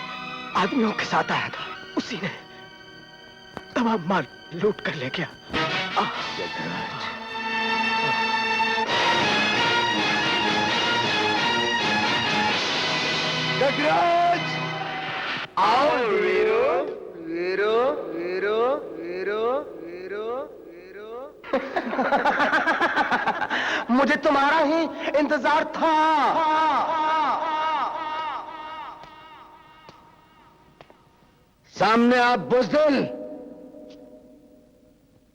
आदमियों के साथ आया था। उसी ने तमाम माल लूट कर ले गया। जगराज, जगराज, आओ वीरो, वीरो, वीरो, वीरो, वीरो, वीरो। मुझे तुम्हारा ही इंतजार था। सामने आप बुज़दिल,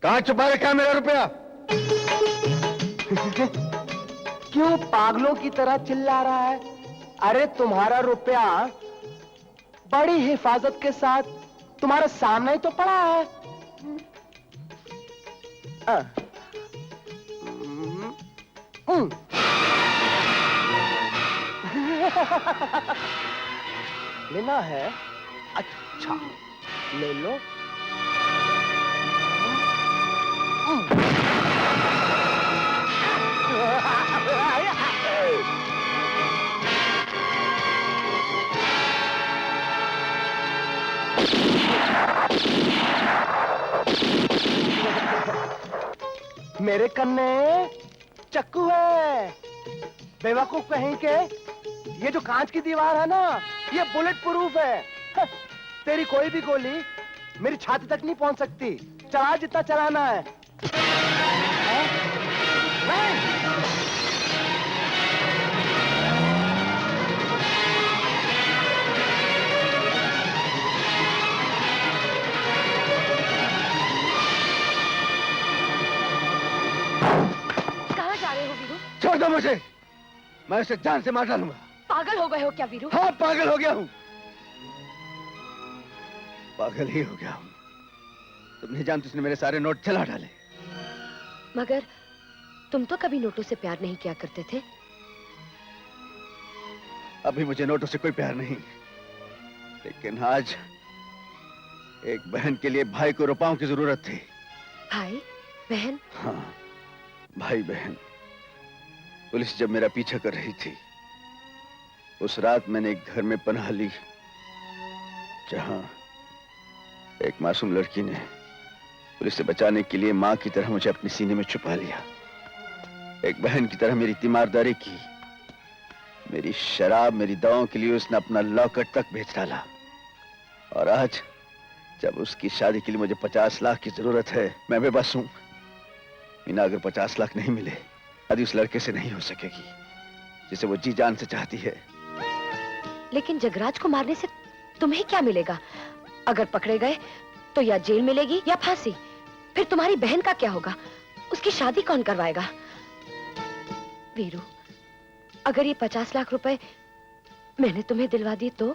कहां छुपा रखा है मेरा रुपया? क्यों पागलों की तरह चिल्ला रहा है? अरे तुम्हारा रुपया बड़ी हिफाजत के साथ तुम्हारे सामने ही तो पड़ा है। लेना है? अच्छा, ले लो। मेरे कन्ने चक्कू है। बेवकूफ कहीं के, ये जो कांच की दीवार है ना, ये बुलेट प्रूफ है। तेरी कोई भी गोली मेरी छाती तक नहीं पहुंच सकती। चला जितना चलाना है। कहाँ जा रहे हो वीरू? छोड़ दो मुझे, मैं उसे जान से मार डालूंगा। पागल हो गए हो क्या वीरू? हाँ, पागल हो गया हूँ। पागल ही हो गया हूं। तुम नहीं जानते, उसने मेरे सारे नोट जला डाले। मगर तुम तो कभी नोटों से प्यार नहीं किया करते थे। अभी मुझे नोटों से कोई प्यार नहीं, लेकिन आज एक बहन के लिए भाई को रुपयों की जरूरत थी। भाई बहन? हाँ, भाई बहन। पुलिस जब मेरा पीछा कर रही थी, उस रात मैंने एक घर में पनाह ली, जहां एक मासूम लड़की ने पुलिस से बचाने के लिए मां की तरह मुझे अपने सीने में छुपा लिया। एक बहन की तरह मेरी तीमारदारी की। मेरी शराब, मेरी दवाओं के लिए उसने अपना लॉकर तक बेच डाला। और आज जब उसकी शादी के लिए मुझे 50 लाख की जरूरत है, मैं बेबस हूं। मीना, अगर 50 लाख नहीं मिले, शादी उस लड़के से नहीं हो सकेगी जिसे वो जी जान से चाहती है। लेकिन जगराज को मारने से तुम्हें क्या मिलेगा? अगर पकड़े गए तो या जेल मिलेगी या फांसी। फिर तुम्हारी बहन का क्या होगा? उसकी शादी कौन करवाएगा? वीरू, अगर ये 50 लाख रुपए मैंने तुम्हें दिलवा दी तो?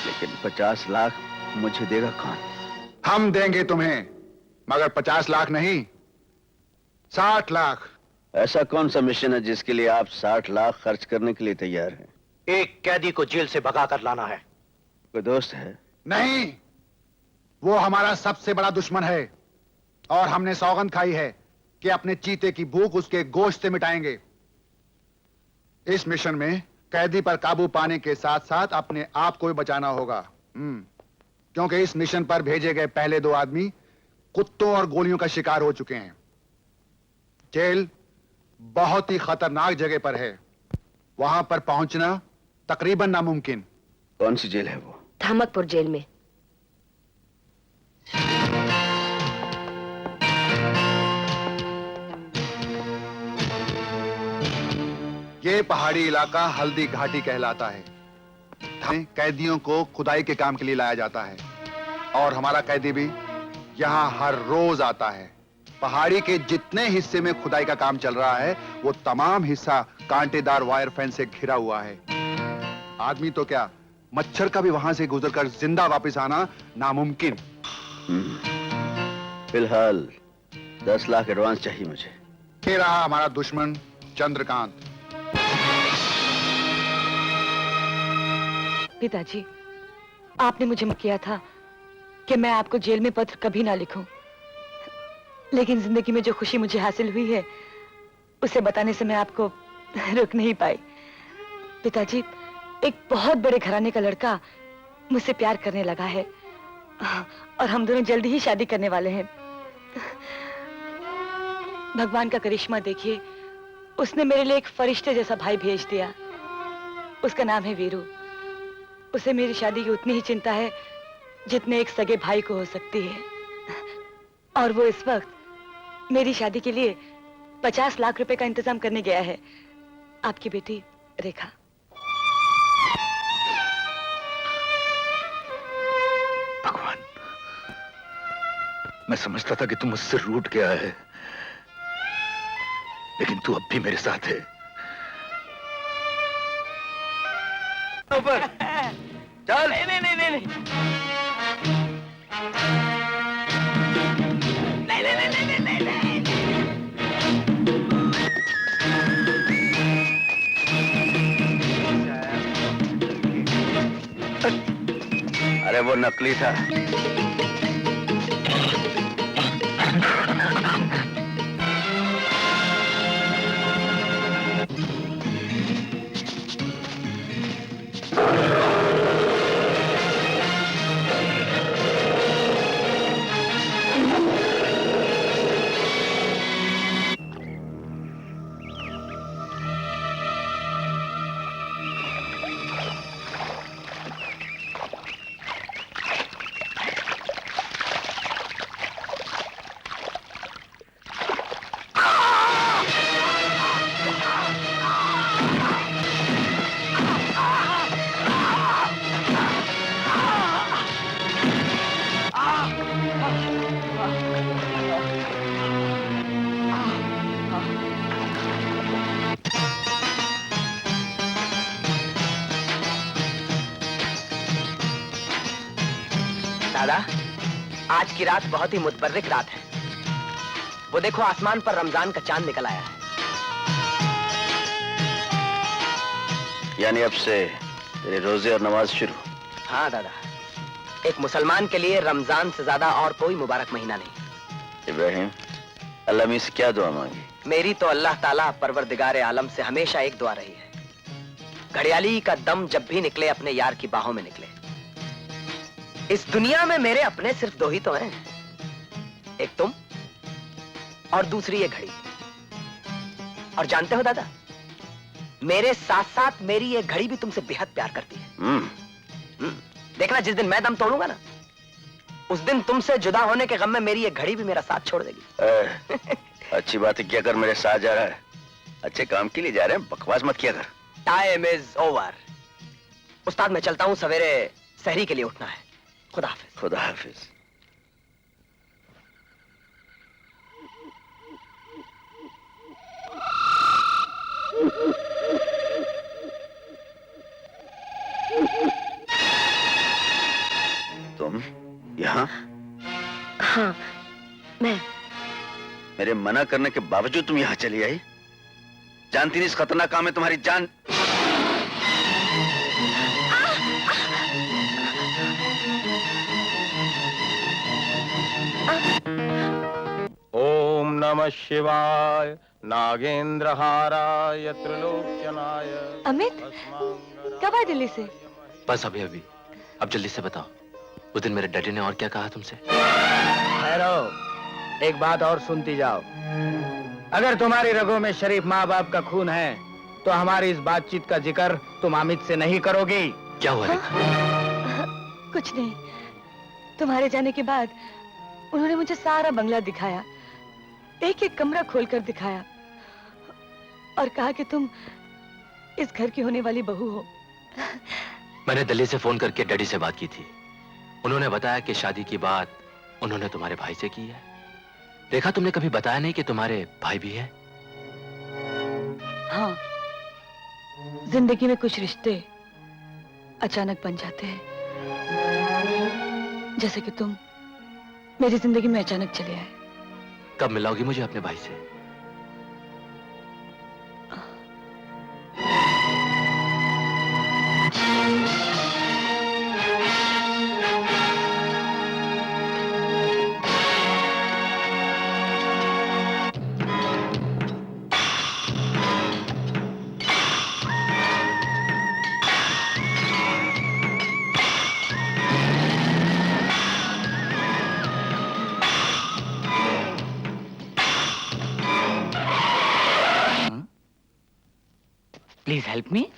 लेकिन 50 लाख मुझे देगा कौन? हम देंगे तुम्हें, मगर 50 लाख नहीं, 60 लाख। ऐसा कौन सा मिशन है जिसके लिए आप 60 लाख खर्च करने के लिए तैयार हैं? एक कैदी को जेल से भगा कर लाना है। कोई दोस्त है? नहीं, वो हमारा सबसे बड़ा दुश्मन है और हमने सौगंध खाई है कि अपने चीते की भूख उसके गोश्त से मिटाएंगे। इस मिशन में कैदी पर काबू पाने के साथ साथ अपने आप को भी बचाना होगा। क्योंकि इस मिशन पर भेजे गए पहले 2 आदमी कुत्तों और गोलियों का शिकार हो चुके हैं। जेल बहुत ही खतरनाक जगह पर है, वहां पर पहुंचना तकरीबन नामुमकिन। कौन सी जेल है वो? धामकपुर जेल में। ये पहाड़ी इलाका हल्दी घाटी कहलाता है। कैदियों को खुदाई के काम के लिए लाया जाता है और हमारा कैदी भी यहाँ हर रोज आता है। पहाड़ी के जितने हिस्से में खुदाई का काम चल रहा है, वो तमाम हिस्सा कांटेदार वायर फेंस से घिरा हुआ है। आदमी तो क्या, मच्छर का भी वहां से गुजरकर जिंदा वापस आना नामुमकिन। फिलहाल 10 लाख एडवांस चाहिए मुझे। ये रहा हमारा दुश्मन चंद्रकांत। पिताजी, आपने मुझे किया था कि मैं आपको जेल में पत्र कभी ना लिखूं, लेकिन जिंदगी में जो खुशी मुझे हासिल हुई है उसे बताने से मैं आपको रुक नहीं पाई। पिताजी, एक बहुत बड़े घराने का लड़का मुझसे प्यार करने लगा है और हम दोनों जल्दी ही शादी करने वाले हैं। भगवान का करिश्मा देखिए, उसने मेरे लिए एक फरिश्ते जैसा भाई भेज दिया। उसका नाम है वीरू। उसे मेरी शादी की उतनी ही चिंता है जितने एक सगे भाई को हो सकती है, और वो इस वक्त मेरी शादी के लिए 50 लाख रुपए का इंतजाम करने गया है। आपकी बेटी रेखा। भगवान, मैं समझता था कि तू मुझसे रूठ गया है, लेकिन तू अब भी मेरे साथ है। ऊपर चल। नहीं नहीं नहीं नहीं अरे वो नकली था। दादा, आज की रात बहुत ही मुतबर्रिक रात है। वो देखो, आसमान पर रमजान का चांद निकल आया है। यानी अब से तेरे रोजे और नमाज शुरू? हाँ दादा, एक मुसलमान के लिए रमजान से ज्यादा और कोई मुबारक महीना नहीं। इब्राहिम, अल्लाह में से क्या दुआ मांगी? मेरी तो अल्लाह ताला परवरदिगार आलम से हमेशा एक दुआ रही है, घड़ियाली का दम जब भी निकले अपने यार की बाहों में निकले। इस दुनिया में मेरे अपने सिर्फ 2 ही तो हैं, एक तुम और दूसरी ये घड़ी। और जानते हो दादा, मेरे साथ साथ मेरी ये घड़ी भी तुमसे बेहद प्यार करती है। देखना जिस दिन मैं दम तोड़ूंगा ना, उस दिन तुमसे जुदा होने के गम में मेरी ये घड़ी भी मेरा साथ छोड़ देगी। अच्छी बात है, क्या कर मेरे साथ जा रहा है? अच्छे काम के लिए जा रहे हैं, बकवास मत किया कर। Time is over. उस्ताद मैं चलता हूँ, सवेरे सहरी के लिए उठना है। खुदा हाफिज। खुदा हाफिज। तुम यहाँ? हाँ, मैं। मेरे मना करने के बावजूद तुम यहाँ चली आई? जानती नहीं इस खतरनाक काम में तुम्हारी जान। ओम नमः शिवाय नागेंद्र हाराय त्रिलोचनाय। अमित, कब आए दिल्ली से? बस अभी अभी। अब जल्दी से बताओ, उस दिन मेरे डैडी ने और क्या कहा तुमसे? ठहरो, एक बात और सुनती जाओ। अगर तुम्हारी रगों में शरीफ माँ बाप का खून है तो हमारी इस बातचीत का जिक्र तुम अमित से नहीं करोगी। क्या हुआ रेखा? कुछ नहीं। तुम्हारे जाने के बाद उन्होंने मुझे सारा बंगला दिखाया, एक एक कमरा खोलकर दिखाया और कहा कि तुम इस घर की होने वाली बहू हो। मैंने दिल्ली से फोन करके डैडी से बात की थी। उन्होंने बताया कि शादी की बात उन्होंने तुम्हारे भाई से की है। रेखा, तुमने कभी बताया नहीं कि तुम्हारे भाई भी हैं? हाँ, जिंदगी में कुछ रिश्ते अचानक बन जाते हैं, जैसे कि तुम मेरी जिंदगी में अचानक चले आए। कब मिलाओगी मुझे अपने भाई से? Please help me.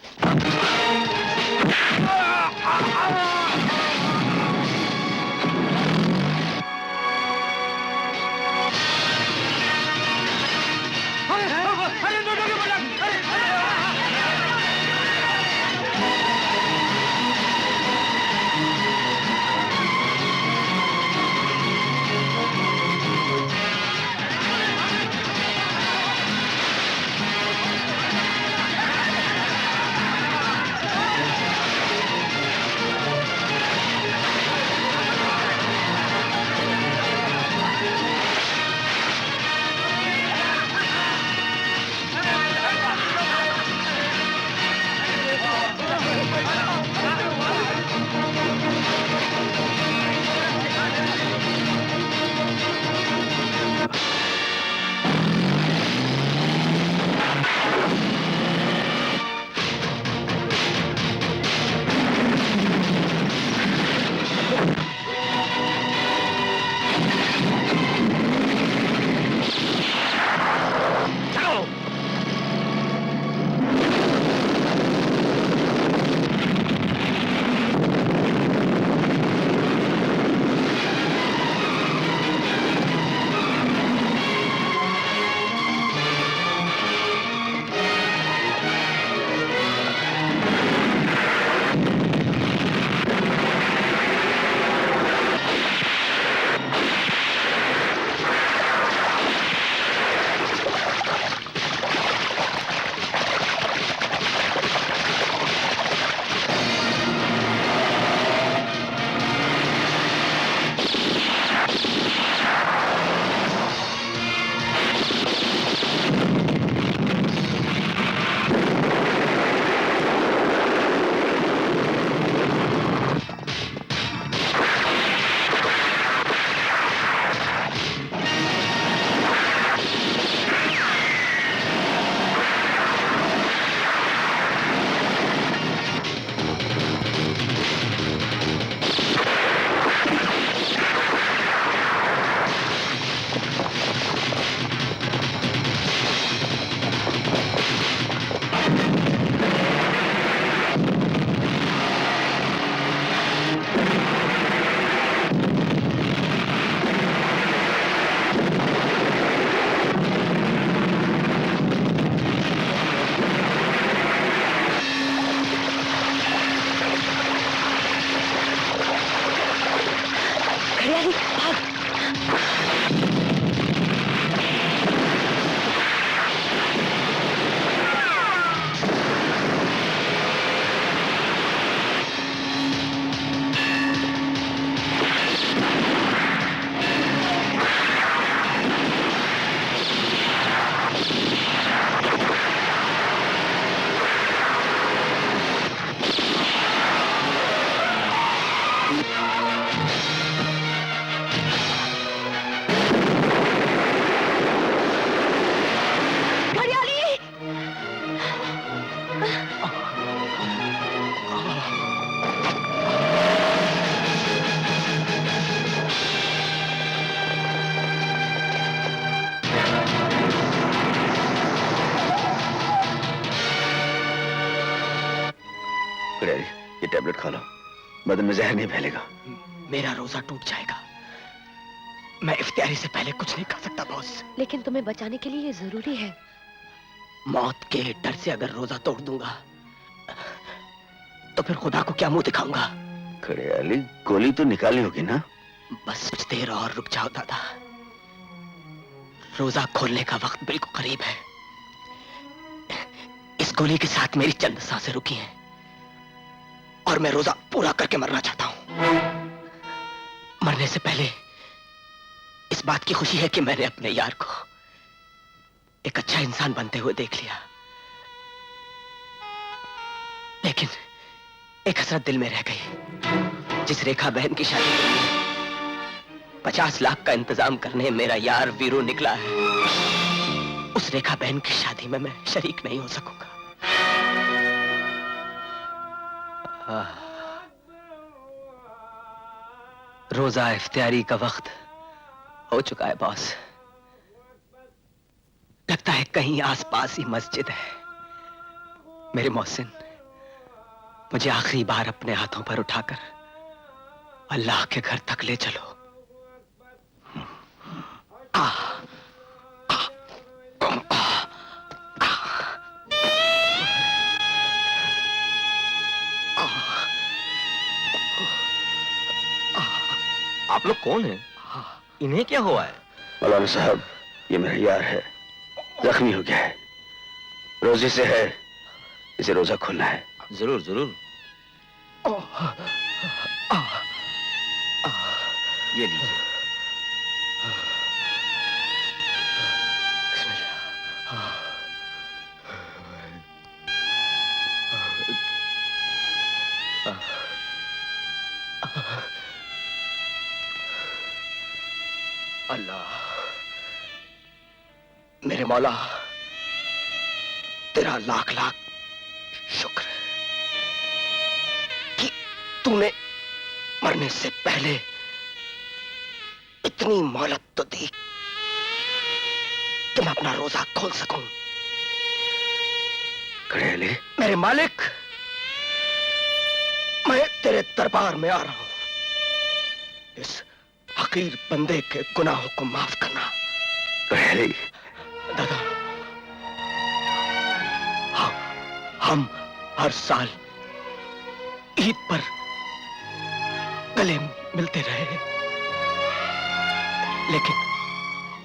नहीं, भाग। ये टैबलेट खा लो, बदन में जहर नहीं फैलेगा। मेरा रोजा टूट जाएगा। मैं इफ्तियारी से पहले कुछ नहीं खा सकता बॉस। लेकिन तुम्हें बचाने के लिए ये जरूरी है। मौत के डर से अगर रोजा तोड़ दूंगा तो फिर खुदा को क्या मुंह दिखाऊंगा? खड़े गोली तो निकाली होगी ना? बस कुछ देर और रुक जाओ दादा, रोजा खोलने का वक्त बिल्कुल करीब है। इस गोली के साथ मेरी चंद सांसें रुकी हैं और मैं रोजा पूरा करके मरना चाहता हूं। मरने से पहले इस बात की खुशी है कि मैंने अपने यार को एक अच्छा इंसान बनते हुए देख लिया, लेकिन एक हसरत दिल में रह गई। जिस रेखा बहन की शादी के लिए 50 लाख का इंतजाम करने मेरा यार वीरू निकला है, उस रेखा बहन की शादी में मैं शरीक नहीं हो सकूंगा। रोजा इफ्तियारी का वक्त हो चुका है बॉस। लगता है कहीं आसपास ही मस्जिद है। मेरे मोहसिन, मुझे आखिरी बार अपने हाथों पर उठाकर अल्लाह के घर तक ले चलो। आप लोग कौन हैं? इन्हें क्या हुआ है? मौलाना साहब, ये मेरा यार है, जख्मी हो गया है, रोजे से है, इसे रोजा खोलना है। जरूर जरूर, ये लीजिए। अल्लाह, मेरे मौला, तेरा लाख लाख शुक्र कि तूने मरने से पहले इतनी मोहलत तो दी कि मैं अपना रोजा खोल सकूं। खड़े मेरे मालिक, मैं तेरे दरबार में आ रहा हूं। इस हकीर बंदे के गुनाहों को माफ करना। खड़े दादा, हम हर साल ईद पर गले मिलते रहे, लेकिन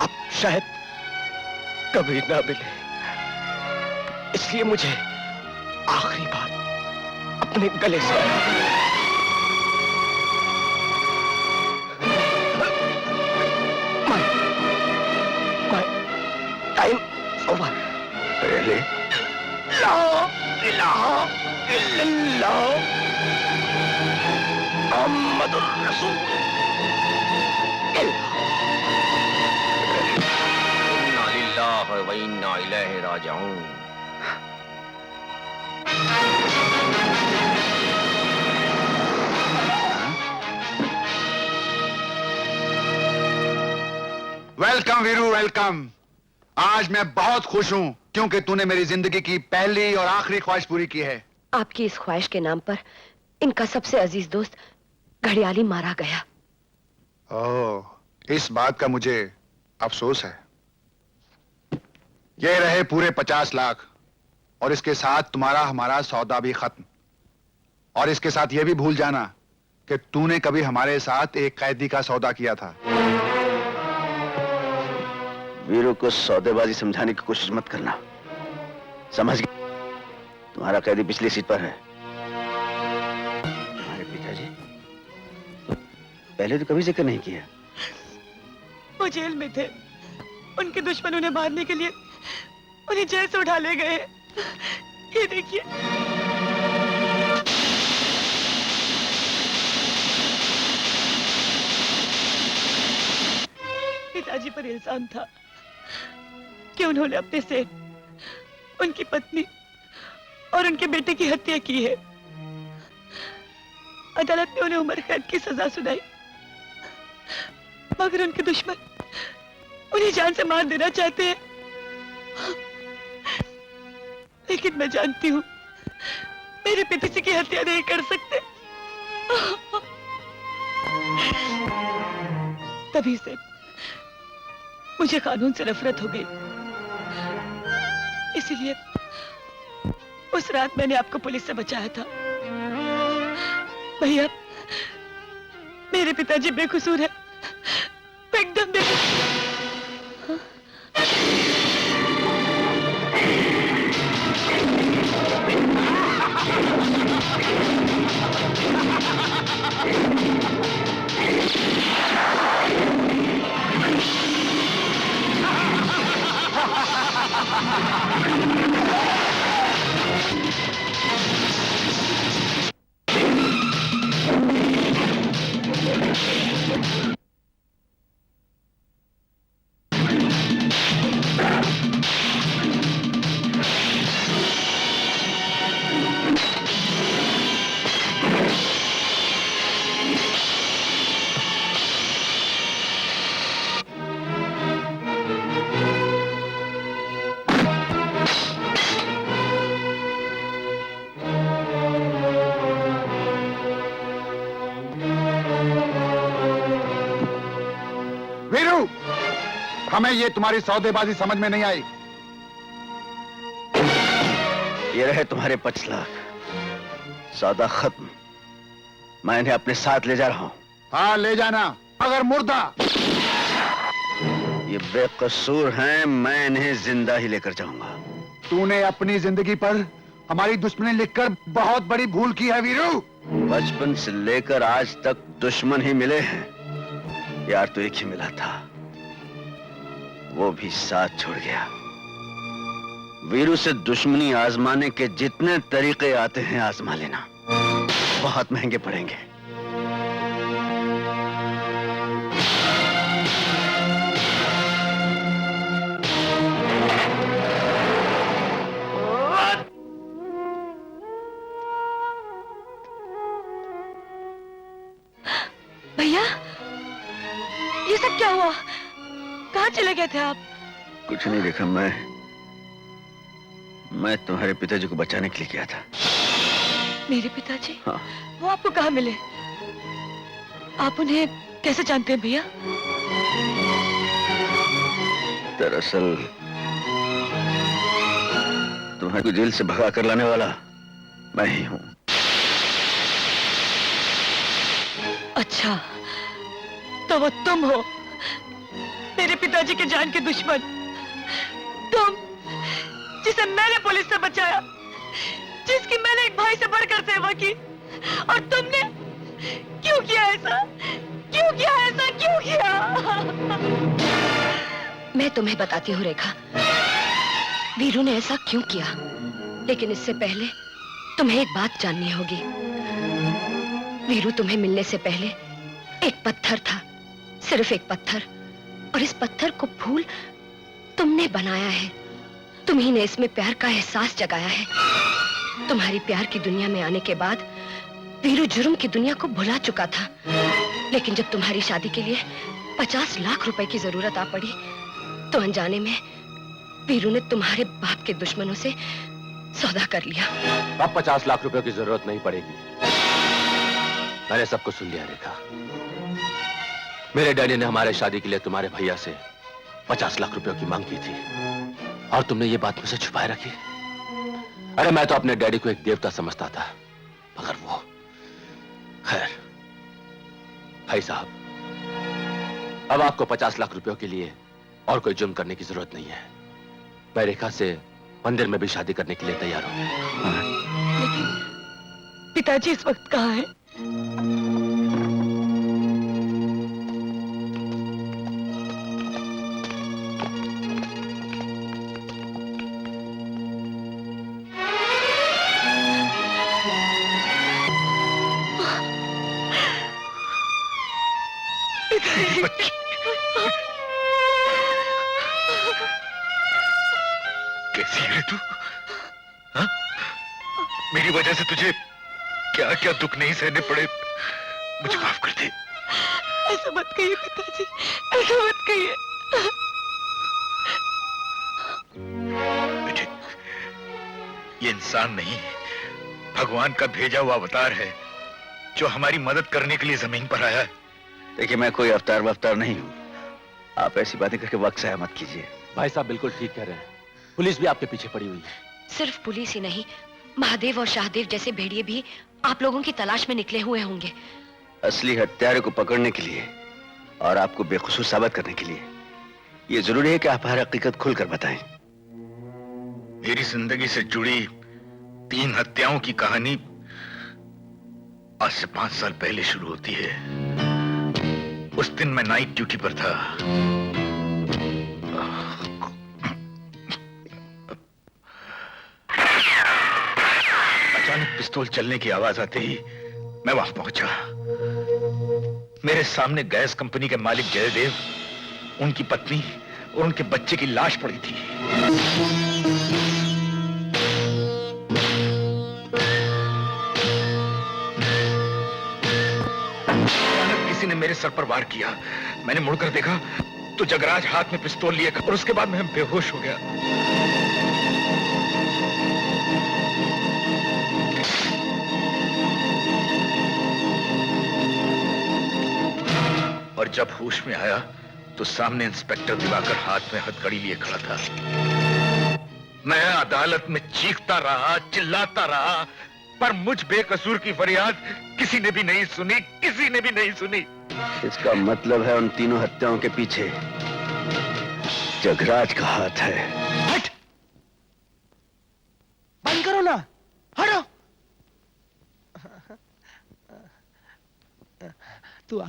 अब शायद कभी ना मिले। इसलिए मुझे आखिरी बार अपने गले से टाइम ओवर। ला इलाहा इल्लल्लाह मुहम्मदुर रसूल। इन्ना लिल्लाहि व इन्ना इलैहि राजिऊन। Welcome Veeru, welcome. आज मैं बहुत खुश हूं क्योंकि तूने मेरी जिंदगी की पहली और आखिरी ख्वाहिश पूरी की है। आपकी इस ख्वाहिश के नाम पर इनका सबसे अजीज दोस्त घड़ियाली मारा गया। ओह, इस बात का मुझे अफसोस है। ये रहे पूरे 50 लाख और इसके साथ तुम्हारा हमारा सौदा भी खत्म। और इसके साथ ये भी भूल जाना कि तूने कभी हमारे साथ एक कैदी का सौदा किया था। वीरू को सौदेबाजी समझाने की कोशिश मत करना, समझ गए? तुम्हारा कैदी पिछली सीट पर है। तुम्हारे पिताजी पहले तो कभी जिक्र नहीं किया। वो जेल में थे, उनके दुश्मन उन्हें मारने के लिए उन्हें जेल से उठा ले गए। ये देखिए। पिताजी पर इल्जाम था कि उन्होंने अपने सेठ, उनकी पत्नी और उनके बेटे की हत्या की है। अदालत ने उन्हें उम्र कैद की सजा सुनाई, मगर उनके दुश्मन उन्हें जान से मार देना चाहते हैं। लेकिन मैं जानती हूँ मेरे पिता किसी की हत्या नहीं कर सकते। तभी से मुझे कानून से नफरत हो गई। इसीलिए उस रात मैंने आपको पुलिस से बचाया था। भैया, मेरे पिताजी बेकसूर है, एकदम बेकसूर। हमें ये तुम्हारी सौदेबाजी समझ में नहीं आई। ये रहे तुम्हारे 5 लाख, सौदा खत्म। मैं इन्हें अपने साथ ले जा रहा हूँ। हाँ ले जाना, मगर मुर्दा। ये बेकसूर हैं, मैं इन्हें जिंदा ही लेकर जाऊंगा। तूने अपनी जिंदगी पर हमारी दुश्मनी लिखकर बहुत बड़ी भूल की है वीरू। बचपन से लेकर आज तक दुश्मन ही मिले हैं। यार तो एक ही मिला था, वो भी साथ छोड़ गया। वीरू से दुश्मनी आजमाने के जितने तरीके आते हैं आजमा लेना, बहुत महंगे पड़ेंगे। भैया, ये सब क्या हुआ? कहाँ चले गए थे आप? कुछ नहीं देखा, मैं तुम्हारे पिताजी को बचाने के लिए किया था। मेरे पिताजी? हाँ। वो आपको कहाँ मिले? आप उन्हें कैसे जानते हैं भैया? दरअसल तुम्हारे को जेल से भगा कर लाने वाला मैं ही हूँ। अच्छा, तो वो तुम हो, मेरे पिताजी के जान के दुश्मन। तुम जिसे मैंने पुलिस से बचाया, जिसकी मैंने एक भाई से बढ़कर सेवा की, और तुमने क्यों किया ऐसा? क्यों किया ऐसा? क्यों किया? मैं तुम्हें बताती हूँ रेखा, वीरू ने ऐसा क्यों किया। लेकिन इससे पहले तुम्हें एक बात जाननी होगी। वीरू तुम्हें मिलने से पहले एक पत्थर था, सिर्फ एक पत्थर, और इस पत्थर को फूल तुमने बनाया है। तुम्ही ने इसमें प्यार का एहसास जगाया है। तुम्हारी प्यार की दुनिया में आने के बाद वीरू जुर्म की दुनिया को भुला चुका था। लेकिन जब तुम्हारी शादी के लिए 50 लाख रुपए की जरूरत आ पड़ी, तो अनजाने में वीरू ने तुम्हारे बाप के दुश्मनों से सौदा कर लिया। अब 50 लाख रुपए की जरूरत नहीं पड़ेगी। मैंने सब कुछ सुन लिया रेखा। मेरे डैडी ने हमारे शादी के लिए तुम्हारे भैया से 50 लाख रुपयों की मांग की थी, और तुमने ये बात मुझसे छुपाए रखी। अरे मैं तो अपने डैडी को एक देवता समझता था, मगर वो खैर भाई साहब, अब आपको 50 लाख रुपयों के लिए और कोई जुर्म करने की जरूरत नहीं है। मैं रेखा से मंदिर में भी शादी करने के लिए तैयार हूं। लेकिन पिताजी इस वक्त कहाँ हैं? कैसी है तू? हाँ? मेरी वजह से तुझे क्या क्या दुख नहीं सहने पड़े, मुझे माफ कर दे। ऐसा मत कहिए पिताजी, ऐसा मत कहिए। बेटे, ये इंसान नहीं, भगवान का भेजा हुआ अवतार है जो हमारी मदद करने के लिए जमीन पर आया है। देखिए, मैं कोई अवतार वफ्तार नहीं हूँ। आप ऐसी बातें करके वक्त ज़ाया मत कीजिए। भाई साहब बिल्कुल ठीक कह रहे हैं, पुलिस भी आपके पीछे पड़ी हुई है। सिर्फ पुलिस ही नहीं, महादेव और शाहदेव जैसे भेड़िए भी आप लोगों की तलाश में निकले हुए होंगे। असली हत्यारे को पकड़ने के लिए और आपको बेकसूर साबित करने के लिए ये जरूरी है कि आप हर हकीकत खुलकर बताएं। मेरी जिंदगी से जुड़ी 3 हत्याओं की कहानी आज से 5 साल पहले शुरू होती है। उस दिन मैं नाइट ड्यूटी पर था। अचानक पिस्तौल चलने की आवाज आते ही मैं वहां पहुंचा। मेरे सामने गैस कंपनी के मालिक जयदेव, उनकी पत्नी और उनके बच्चे की लाश पड़ी थी। किसी ने मेरे सर पर वार किया। मैंने मुड़कर देखा तो जगराज हाथ में पिस्तौल लिए और उसके बाद मैं बेहोश हो गया। और जब होश में आया तो सामने इंस्पेक्टर दिवाकर हाथ में हथकड़ी लिए खड़ा था। मैं अदालत में चीखता रहा, चिल्लाता रहा, पर मुझ बेकसूर की फरियाद किसी ने भी नहीं सुनी, किसी ने भी नहीं सुनी। इसका मतलब है उन तीनों हत्याओं के पीछे जगराज का हाथ है। हट! बंद करो ना, हटो। तू आ।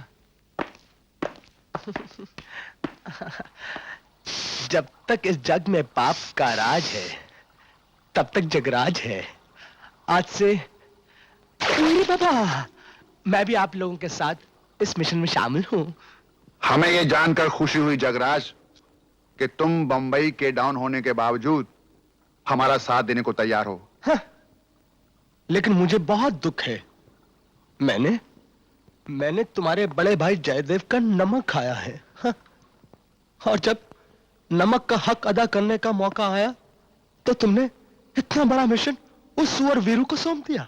जब तक इस जग में पाप का राज है तब तक जगराज है। आज से मेरे बाबा, मैं भी आप लोगों के साथ इस मिशन में शामिल हूं। हमें यह जानकर खुशी हुई जगराज कि तुम बंबई के डाउन होने के बावजूद हमारा साथ देने को तैयार हो। हाँ, लेकिन मुझे बहुत दुख है। मैंने तुम्हारे बड़े भाई जयदेव का नमक खाया है। हाँ, और जब नमक का हक अदा करने का मौका आया तो तुमने इतना बड़ा मिशन उस सुअर वीरू को सौंप दिया।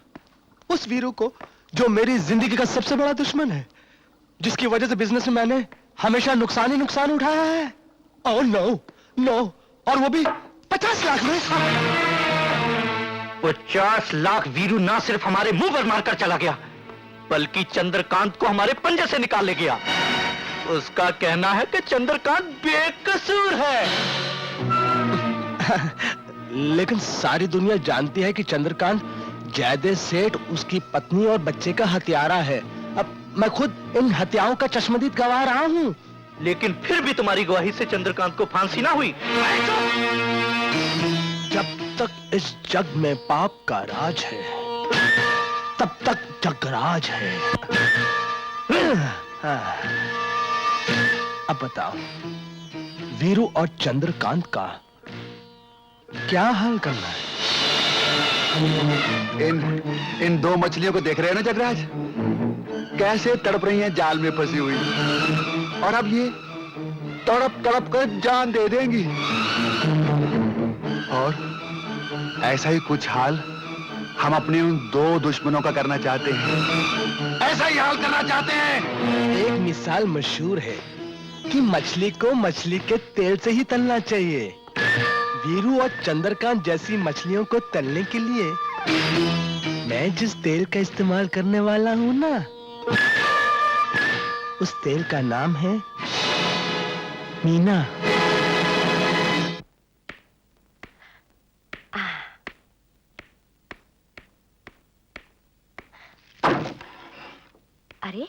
उस वीरू को जो मेरी जिंदगी का सबसे बड़ा दुश्मन है, जिसकी वजह से बिजनेस में मैंने हमेशा नुकसान ही नुकसान उठाया है। ओह नो, और वो भी 50 लाख में। 50 लाख वीरू ना सिर्फ हमारे मुंह पर मारकर चला गया, बल्कि चंद्रकांत को हमारे पंजे से निकाल ले गया। उसका कहना है कि चंद्रकांत बेकसूर है। लेकिन सारी दुनिया जानती है कि चंद्रकांत जयदेव सेठ, उसकी पत्नी और बच्चे का हत्यारा है। अब मैं खुद इन हत्याओं का चश्मदीद गवाह रहा हूं। लेकिन फिर भी तुम्हारी गवाही से चंद्रकांत को फांसी ना हुई। जब तक इस जग में पाप का राज है तब तक जगराज है। अब बताओ, वीरू और चंद्रकांत का क्या हाल करना है? इन 2 मछलियों को देख रहे हैं ना जगराज, कैसे तड़प रही हैं जाल में फंसी हुई, और अब ये तड़प तड़प कर जान दे देंगी। और ऐसा ही कुछ हाल हम अपने उन 2 दुश्मनों का करना चाहते हैं। ऐसा ही हाल करना चाहते हैं। एक मिसाल मशहूर है कि मछली को मछली के तेल से ही तलना चाहिए। वीरू और चंद्रकांत जैसी मछलियों को तलने के लिए मैं जिस तेल का इस्तेमाल करने वाला हूँ ना, उस तेल का नाम है मीना। अरे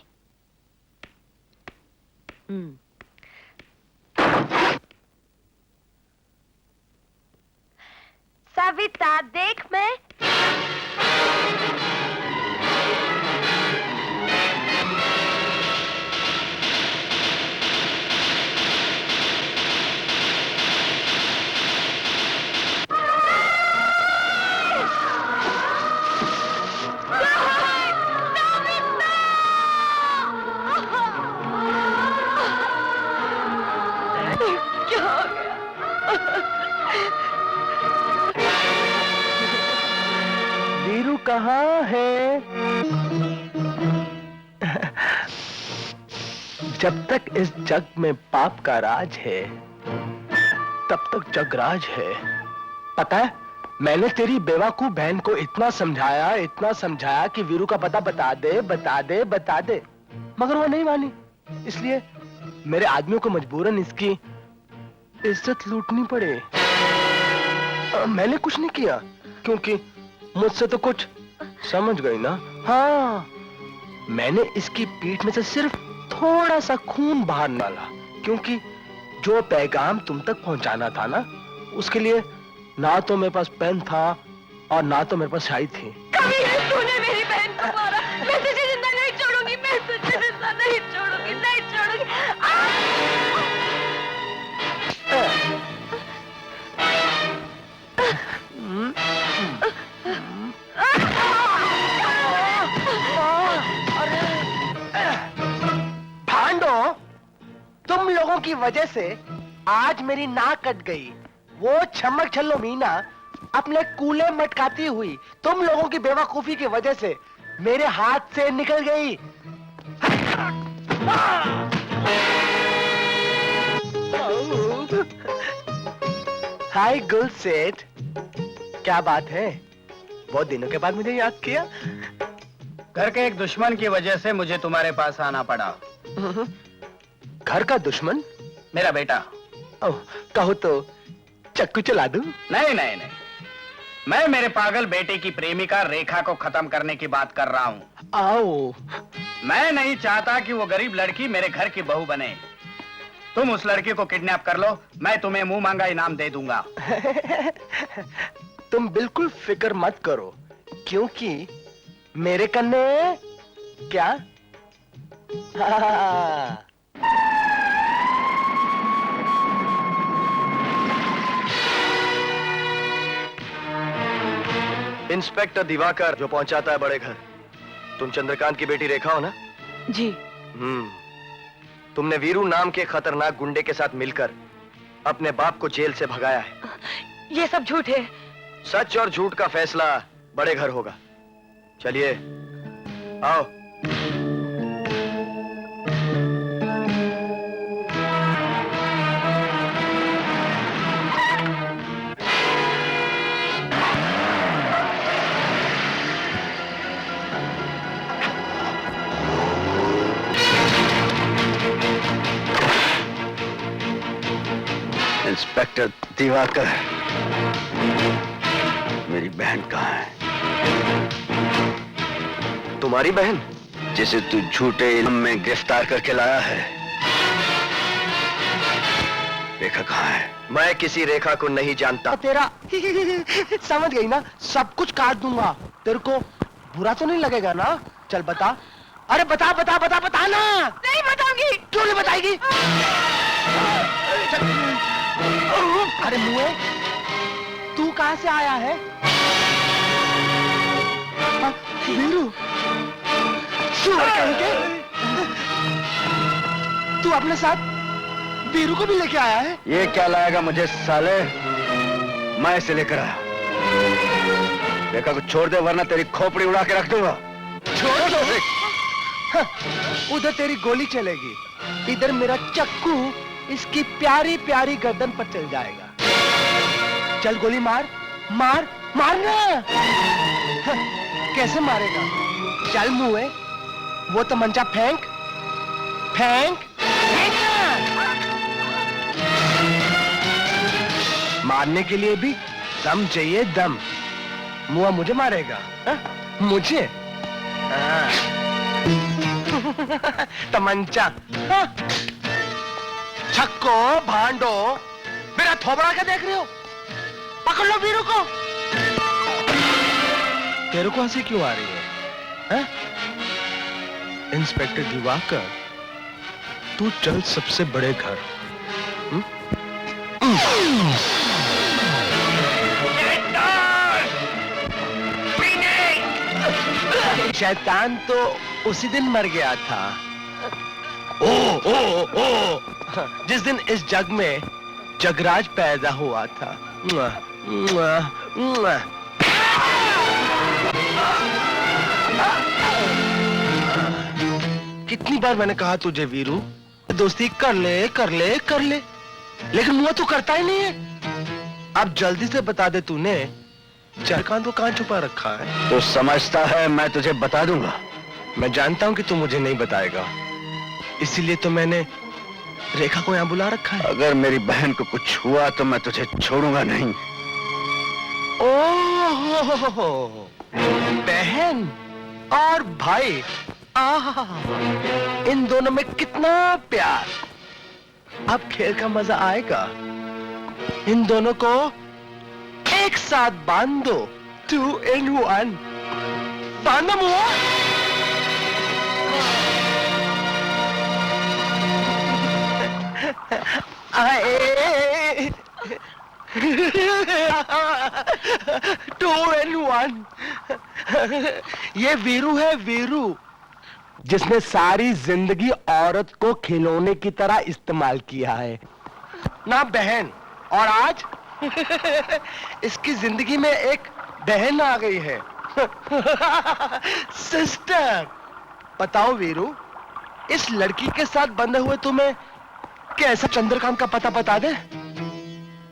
सविता देख मैं वीरू कहाँ है? जब तक इस जग में पाप का राज है तब तक जगराज है। पता है, मैंने तेरी बेवकूफ बहन को इतना समझाया कि वीरू का पता बता दे, मगर वो नहीं मानी। इसलिए मेरे आदमियों को मजबूरन इसकी इज्जत लूटनी पड़े। मैंने कुछ नहीं किया क्योंकि मुझसे तो कुछ समझ गई ना। हाँ, मैंने इसकी पीठ में से सिर्फ थोड़ा सा खून बाहर डाला क्योंकि जो पैगाम तुम तक पहुंचाना था ना, उसके लिए ना तो मेरे पास पेन था और ना तो मेरे पास शाही थी। कभी तूने मेरी बहन को मारा, मैं तुझे जिंदा नहीं छोड़ूंगी, मैं तुझे जिंदा नहीं छोड़ूंगी, नहीं छोड़ूंगी। भांडो, तुम लोगों की वजह से आज मेरी नाक कट गई। वो छमक छल्लो मीना अपने कूले मटकाती हुई तुम लोगों की बेवकूफी की वजह से मेरे हाथ से निकल गई। हाय गुल सेठ, क्या बात है? बहुत दिनों के बाद मुझे याद किया। घर के एक दुश्मन की वजह से मुझे तुम्हारे पास आना पड़ा। घर का दुश्मन? मेरा बेटा। ओह, कहो तो चक्कू चला दूं? नहीं नहीं नहीं, मैं मेरे पागल बेटे की प्रेमिका रेखा को खत्म करने की बात कर रहा हूँ। आओ। मैं नहीं चाहता कि वो गरीब लड़की मेरे घर की बहू बने। तुम उस लड़की को किडनैप कर लो, मैं तुम्हें मुंह मांगा इनाम दे दूंगा। तुम बिल्कुल फिक्र मत करो क्योंकि मेरे कन्ने क्या? इंस्पेक्टर दिवाकर जो पहुंचाता है बड़े घर। तुम चंद्रकांत की बेटी रेखा हो ना? जी। तुमने वीरू नाम के खतरनाक गुंडे के साथ मिलकर अपने बाप को जेल से भगाया है। ये सब झूठ है। सच और झूठ का फैसला बड़े घर होगा। चलिए आओ। इंस्पेक्टर दिवाकर, मेरी बहन कहाँ है? तुम्हारी बहन? जिसे तू झूठे इल्म में गिरफ्तार करके लाया है, रेखा कहाँ है? मैं किसी रेखा को नहीं जानता। तेरा समझ गई ना, सब कुछ काट दूंगा। तेरे को बुरा तो नहीं लगेगा ना? चल बता। अरे बता बता बता बता ना। नहीं बताऊंगी। क्यों नहीं बताएगी? अरे मुए, तू कहां से आया है? वीरू, सुअर कहेंगे। तू अपने साथ वीरू को भी लेके आया है? ये क्या लाएगा मुझे साले? मैं इसे लेकर आया। रेखा को छोड़ दे वरना तेरी खोपड़ी उड़ा के रख दूंगा। छोड़ दो। उधर तेरी गोली चलेगी, इधर मेरा चक्कू इसकी प्यारी प्यारी गर्दन पर चल जाएगा। चल गोली मार मार मारना। कैसे मारेगा? चल मुए, वो तमंचा फेंक। फेंक मारने के लिए भी दम चाहिए, दम। मुआ मुझे मारेगा हा? मुझे हाँ। तमंचा हा? छक्को भांडो, मेरा थोबड़ा क्या देख रहे हो? पकड़ लो वीरू को। तेरे को हंसी क्यों आ रही है हा? इंस्पेक्टर दिवाकर, तू चल सबसे बड़े घर। शैतान तो उसी दिन मर गया था। ओ, जिस दिन इस जग में जगराज पैदा हुआ था। मुआ, मुआ, मुआ। कितनी बार मैंने कहा तुझे वीरू, दोस्ती कर ले कर ले कर ले, लेकिन मुआ तू करता ही नहीं है। अब जल्दी से बता दे तूने चंद्रकांत को कहां छुपा रखा है? तो समझता है मैं तुझे बता दूंगा। मैं जानता हूं कि तू मुझे नहीं बताएगा, इसीलिए तो मैंने रेखा को यहां बुला रखा है। अगर मेरी बहन को कुछ हुआ तो मैं तुझे छोड़ूंगा नहीं। ओह, बहन और भाई, आहा, इन दोनों में कितना प्यार। अब खेल का मजा आएगा। इन दोनों को एक साथ बांध दो, 2 in 1। बांधो मुआ। आए 2 in 1। ये वीरू है, वीरू, जिसने सारी जिंदगी औरत को खिलौने की तरह इस्तेमाल किया है ना बहन। और आज इसकी जिंदगी में एक बहन आ गई है। सिस्टर। बताओ वीरू, इस लड़की के साथ बंधे हुए तुम्हें कैसा चंद्रकांत का पता बता दे,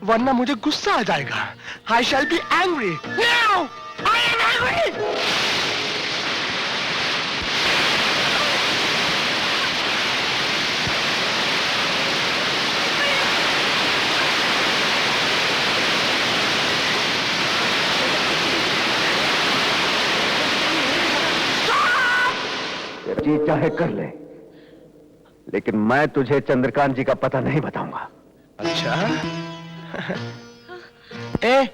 वरना मुझे गुस्सा आ जाएगा। I shall be angry. Now, I am angry. जी चाहे कर ले, लेकिन मैं तुझे चंद्रकांत जी का पता नहीं बताऊंगा। अच्छा ए,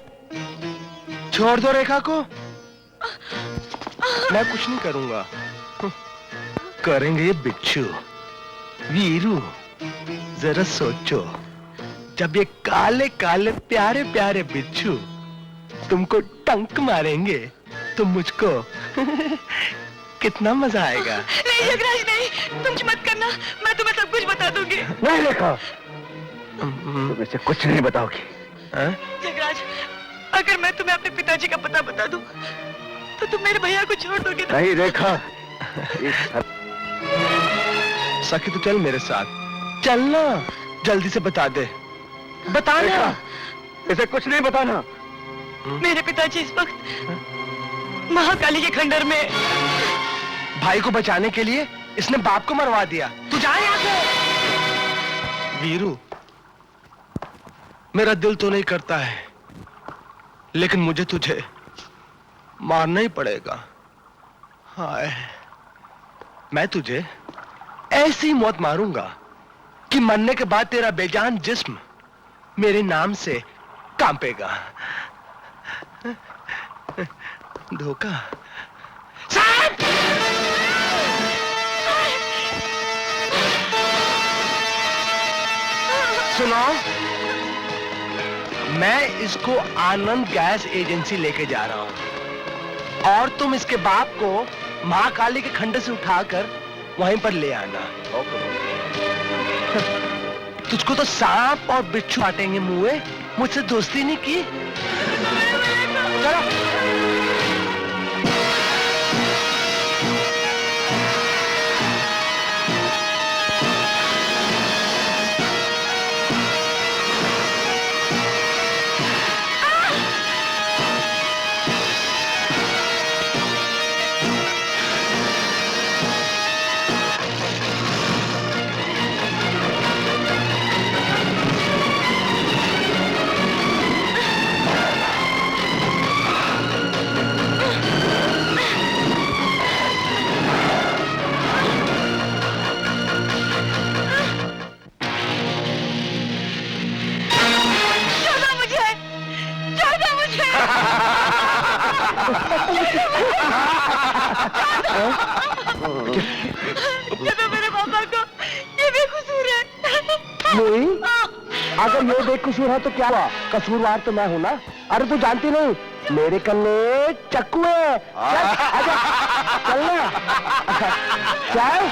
छोड़ दो रेखा को, मैं कुछ नहीं करूंगा। करेंगे ये बिच्छू। वीरू, जरा सोचो, जब ये काले काले प्यारे प्यारे बिच्छू तुमको टंक मारेंगे तो मुझको कितना मजा आएगा। नहीं जगराज नहीं, तुम मत करना, मैं तुम्हें सब कुछ बता दूंगी। नहीं रेखा, तुम इसे कुछ नहीं बताओगी। जगराज, अगर मैं तुम्हें अपने पिताजी का पता बता दूं, तो तुम मेरे भैया को छोड़ दोगे ना? नहीं रेखा, सखी तो चल मेरे साथ, चलना, जल्दी से बता दे, बताना। इसे कुछ नहीं बताना। मेरे पिताजी इस वक्त महाकाली के खंडर में। भाई को बचाने के लिए इसने बाप को मरवा दिया। तू जा यहाँ से। वीरू, मेरा दिल तो नहीं करता है, लेकिन मुझे तुझे मारना ही पड़ेगा। हाय, मैं तुझे ऐसी मौत मारूंगा कि मरने के बाद तेरा बेजान जिस्म मेरे नाम से कांपेगा। धोखा। साहब! सुनो, मैं इसको आनंद गैस एजेंसी लेके जा रहा हूं और तुम इसके बाप को महाकाली के खंडर से उठाकर वहीं पर ले आना। तुझको तो सांप और बिच्छू काटेंगे मुए, मुझसे दोस्ती नहीं की। चलो। नहीं, अगर ये बेकसूर है तो क्या हुआ? कसूरवार तो मैं हूँ ना। अरे तू जानती नहीं, मेरे कन्ने चक्कू है। चल, आजा, चल ना। चल।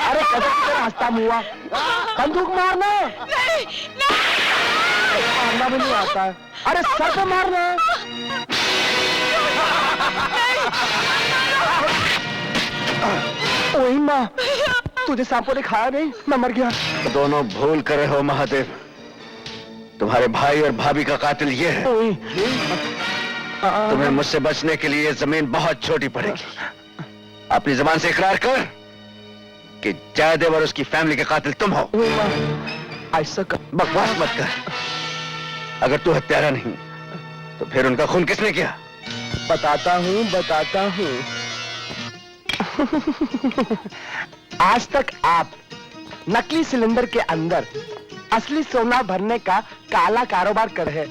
अरे कैसे तेरा हंसता मुआ? बंदूक मारना। मारना भी नहीं आता है। अरे सर पे मारना। ओही माँ, तुझे सांपों ने खाया नहीं, मैं मर गया। दोनों भूल कर रहे हो महादेव। तुम्हारे भाई और भाभी का कातिल ये है। तुम्हें मुझसे बचने के लिए जमीन बहुत छोटी पड़ेगी। अपनी जबान से इकरार कर कि जयदेव और उसकी फैमिली के कातिल तुम हो। ऐसा बकवास मत कर। अगर तू हत्यारा नहीं तो फिर उनका खून किसने किया? बताता हूँ। आज तक आप नकली सिलेंडर के अंदर असली सोना भरने का काला कारोबार कर रहे हैं।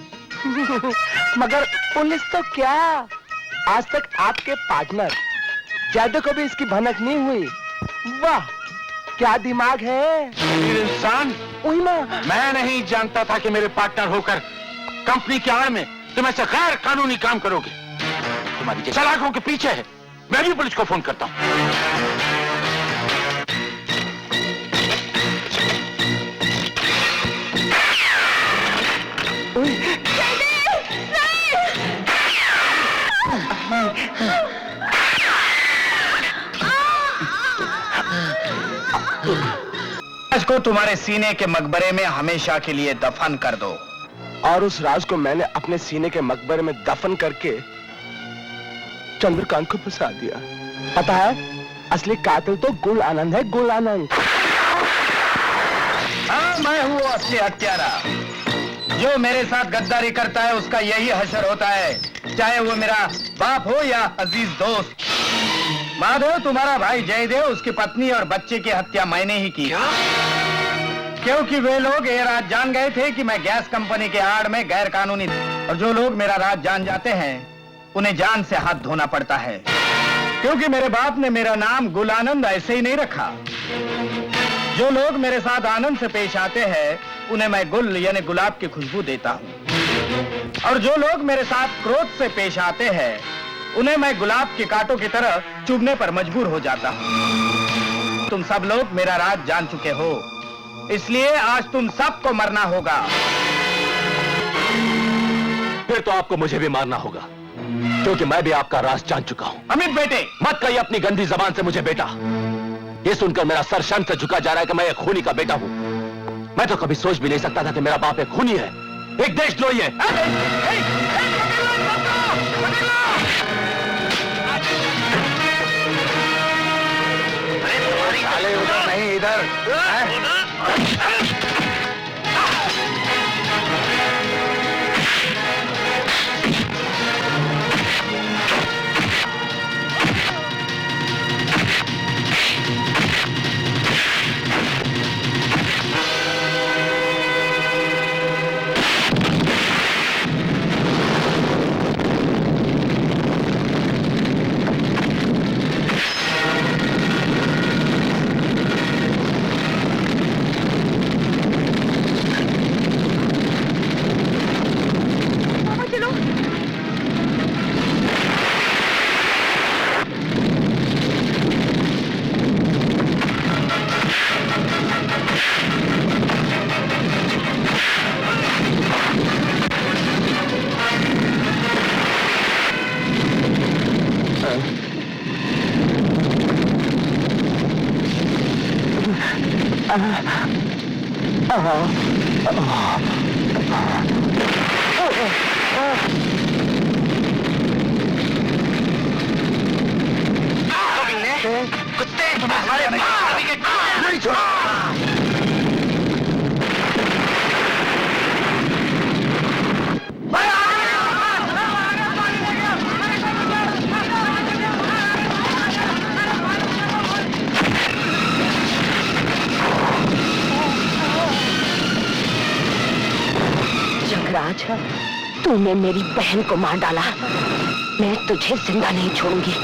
मगर पुलिस तो क्या, आज तक आपके पार्टनर जयदेव को भी इसकी भनक नहीं हुई। वाह, क्या दिमाग है। इंसान, मैं नहीं जानता था कि मेरे पार्टनर होकर कंपनी की आड़ में तुम ऐसे गैर कानूनी काम करोगे। तुम्हारी चालाकों के पीछे है। मैं भी पुलिस को फोन करता हूँ। राज को तुम्हारे सीने के मकबरे में हमेशा के लिए दफन कर दो। और उस राज को मैंने अपने सीने के मकबरे में दफन करके चंद्रकांत को फंसा दिया। पता है, असली कातिल तो गुल आनंद है, गुल आनंद। हाँ, मैं हूँ असली हत्यारा। जो मेरे साथ गद्दारी करता है उसका यही हशर होता है, चाहे वो मेरा बाप हो या अजीज दोस्त। माधव, तुम्हारा भाई जयदेव, उसकी पत्नी और बच्चे की हत्या मैंने ही की। क्योंकि वे लोग ये राज जान गए थे कि मैं गैस कंपनी के आड़ में गैर कानूनी, और जो लोग मेरा राज जान जाते हैं उन्हें जान से हाथ धोना पड़ता है। क्योंकि मेरे बाप ने मेरा नाम गुल आनंद ऐसे ही नहीं रखा। जो लोग मेरे साथ आनंद से पेश आते हैं उन्हें मैं गुल यानी गुलाब की खुशबू देता हूँ, और जो लोग मेरे साथ क्रोध से पेश आते हैं उन्हें मैं गुलाब के कांटों की तरह चुभने पर मजबूर हो जाता हूँ। तुम सब लोग मेरा राज जान चुके हो, इसलिए आज तुम सबको मरना होगा। फिर तो आपको मुझे भी मारना होगा, क्योंकि मैं भी आपका राज जान चुका हूं। अमित बेटे, मत कहिए अपनी गंदी जबान से मुझे बेटा। ये सुनकर मेरा सर शर्म से झुका जा रहा है कि मैं एक खूनी का बेटा हूं। मैं तो कभी सोच भी नहीं सकता था कि मेरा बाप एक खूनी है, एक देशद्रोही है। अरे उधर नहीं, इधर। जगराज, तूने मेरी बहन को मार डाला, मैं तुझे जिंदा नहीं छोड़ूंगी।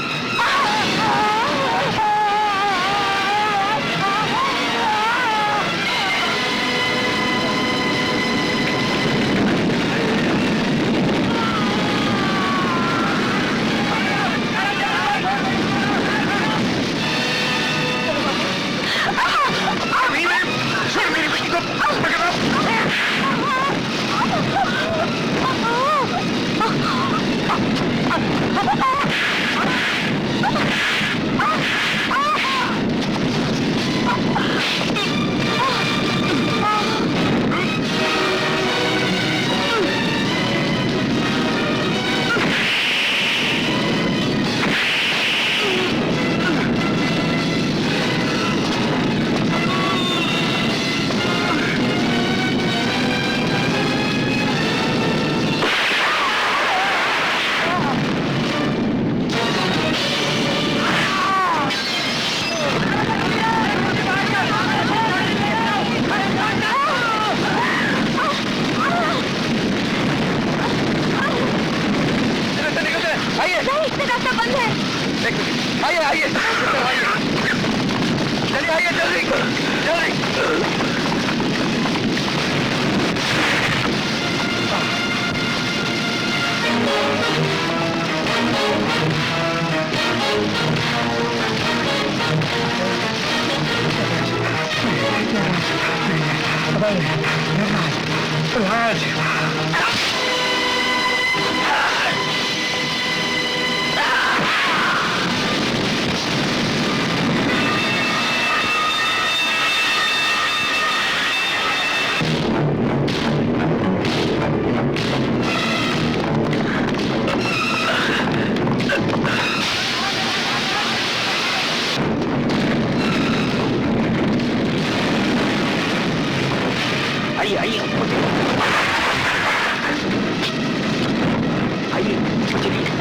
आइए आइए आइए चलिए।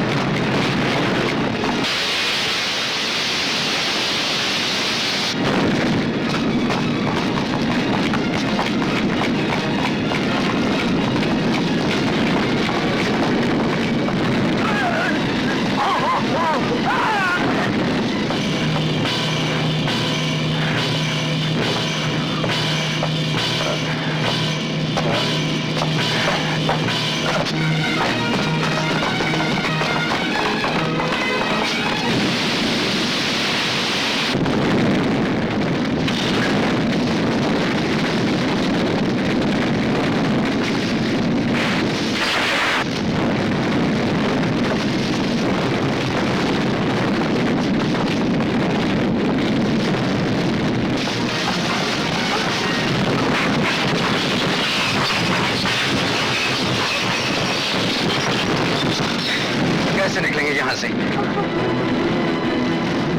कैसे निकलेंगे यहाँ से?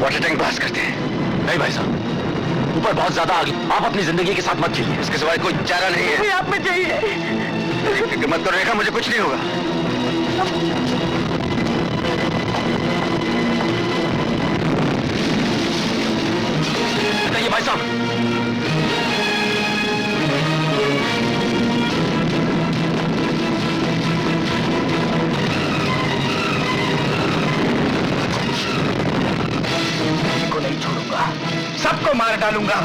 वाटर टैंक ब्लास्ट करते हैं। नहीं भाई साहब, ऊपर बहुत ज्यादा आग है। आप अपनी जिंदगी के साथ मत खेलिए। इसके सिवाय कोई चारा नहीं है। आप में चाहिए। फिक्र मत करो रेखा, मुझे कुछ नहीं होगा। बताइए भाई साहब। को नहीं छोड़ूंगा, सबको मार डालूंगा।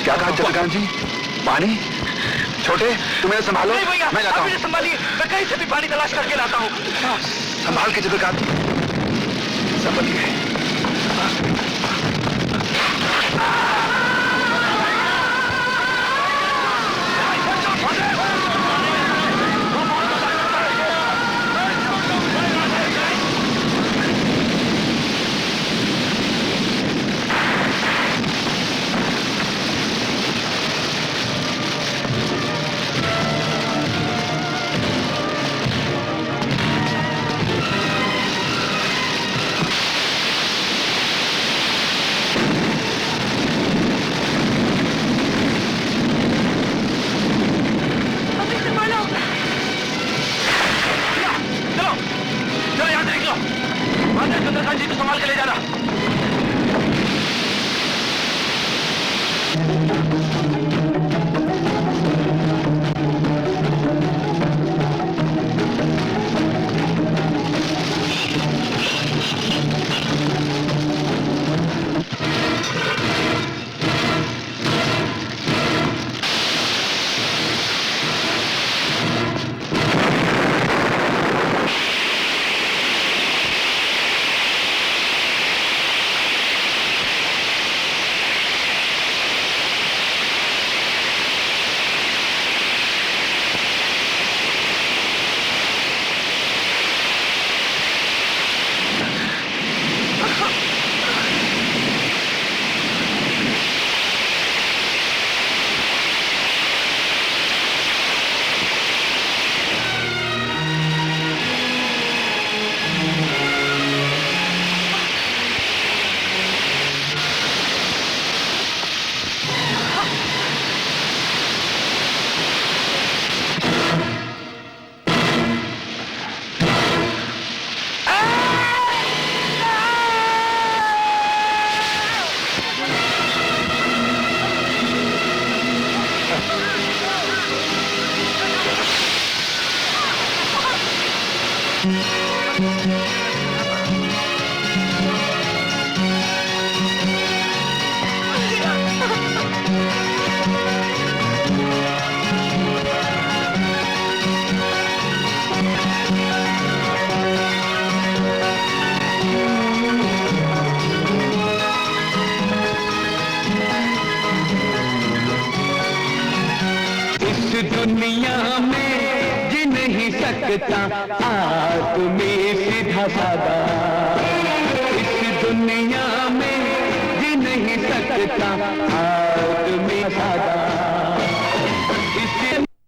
क्या कहा चंद्रकांत जी? पानी? छोटे तुम्हें संभालो, मैं जाता हूँ। संभालिए, मैं कहीं से भी पानी तलाश करके लाता हूँ। संभाल के चंद्रकांत, संभलिए। चंद्रकांत जी को संभाल के ले जाना। दुनिया में जी नहीं सकता आदमी सीधा सादा, इस दुनिया में जी नहीं सकता आदमी सादा।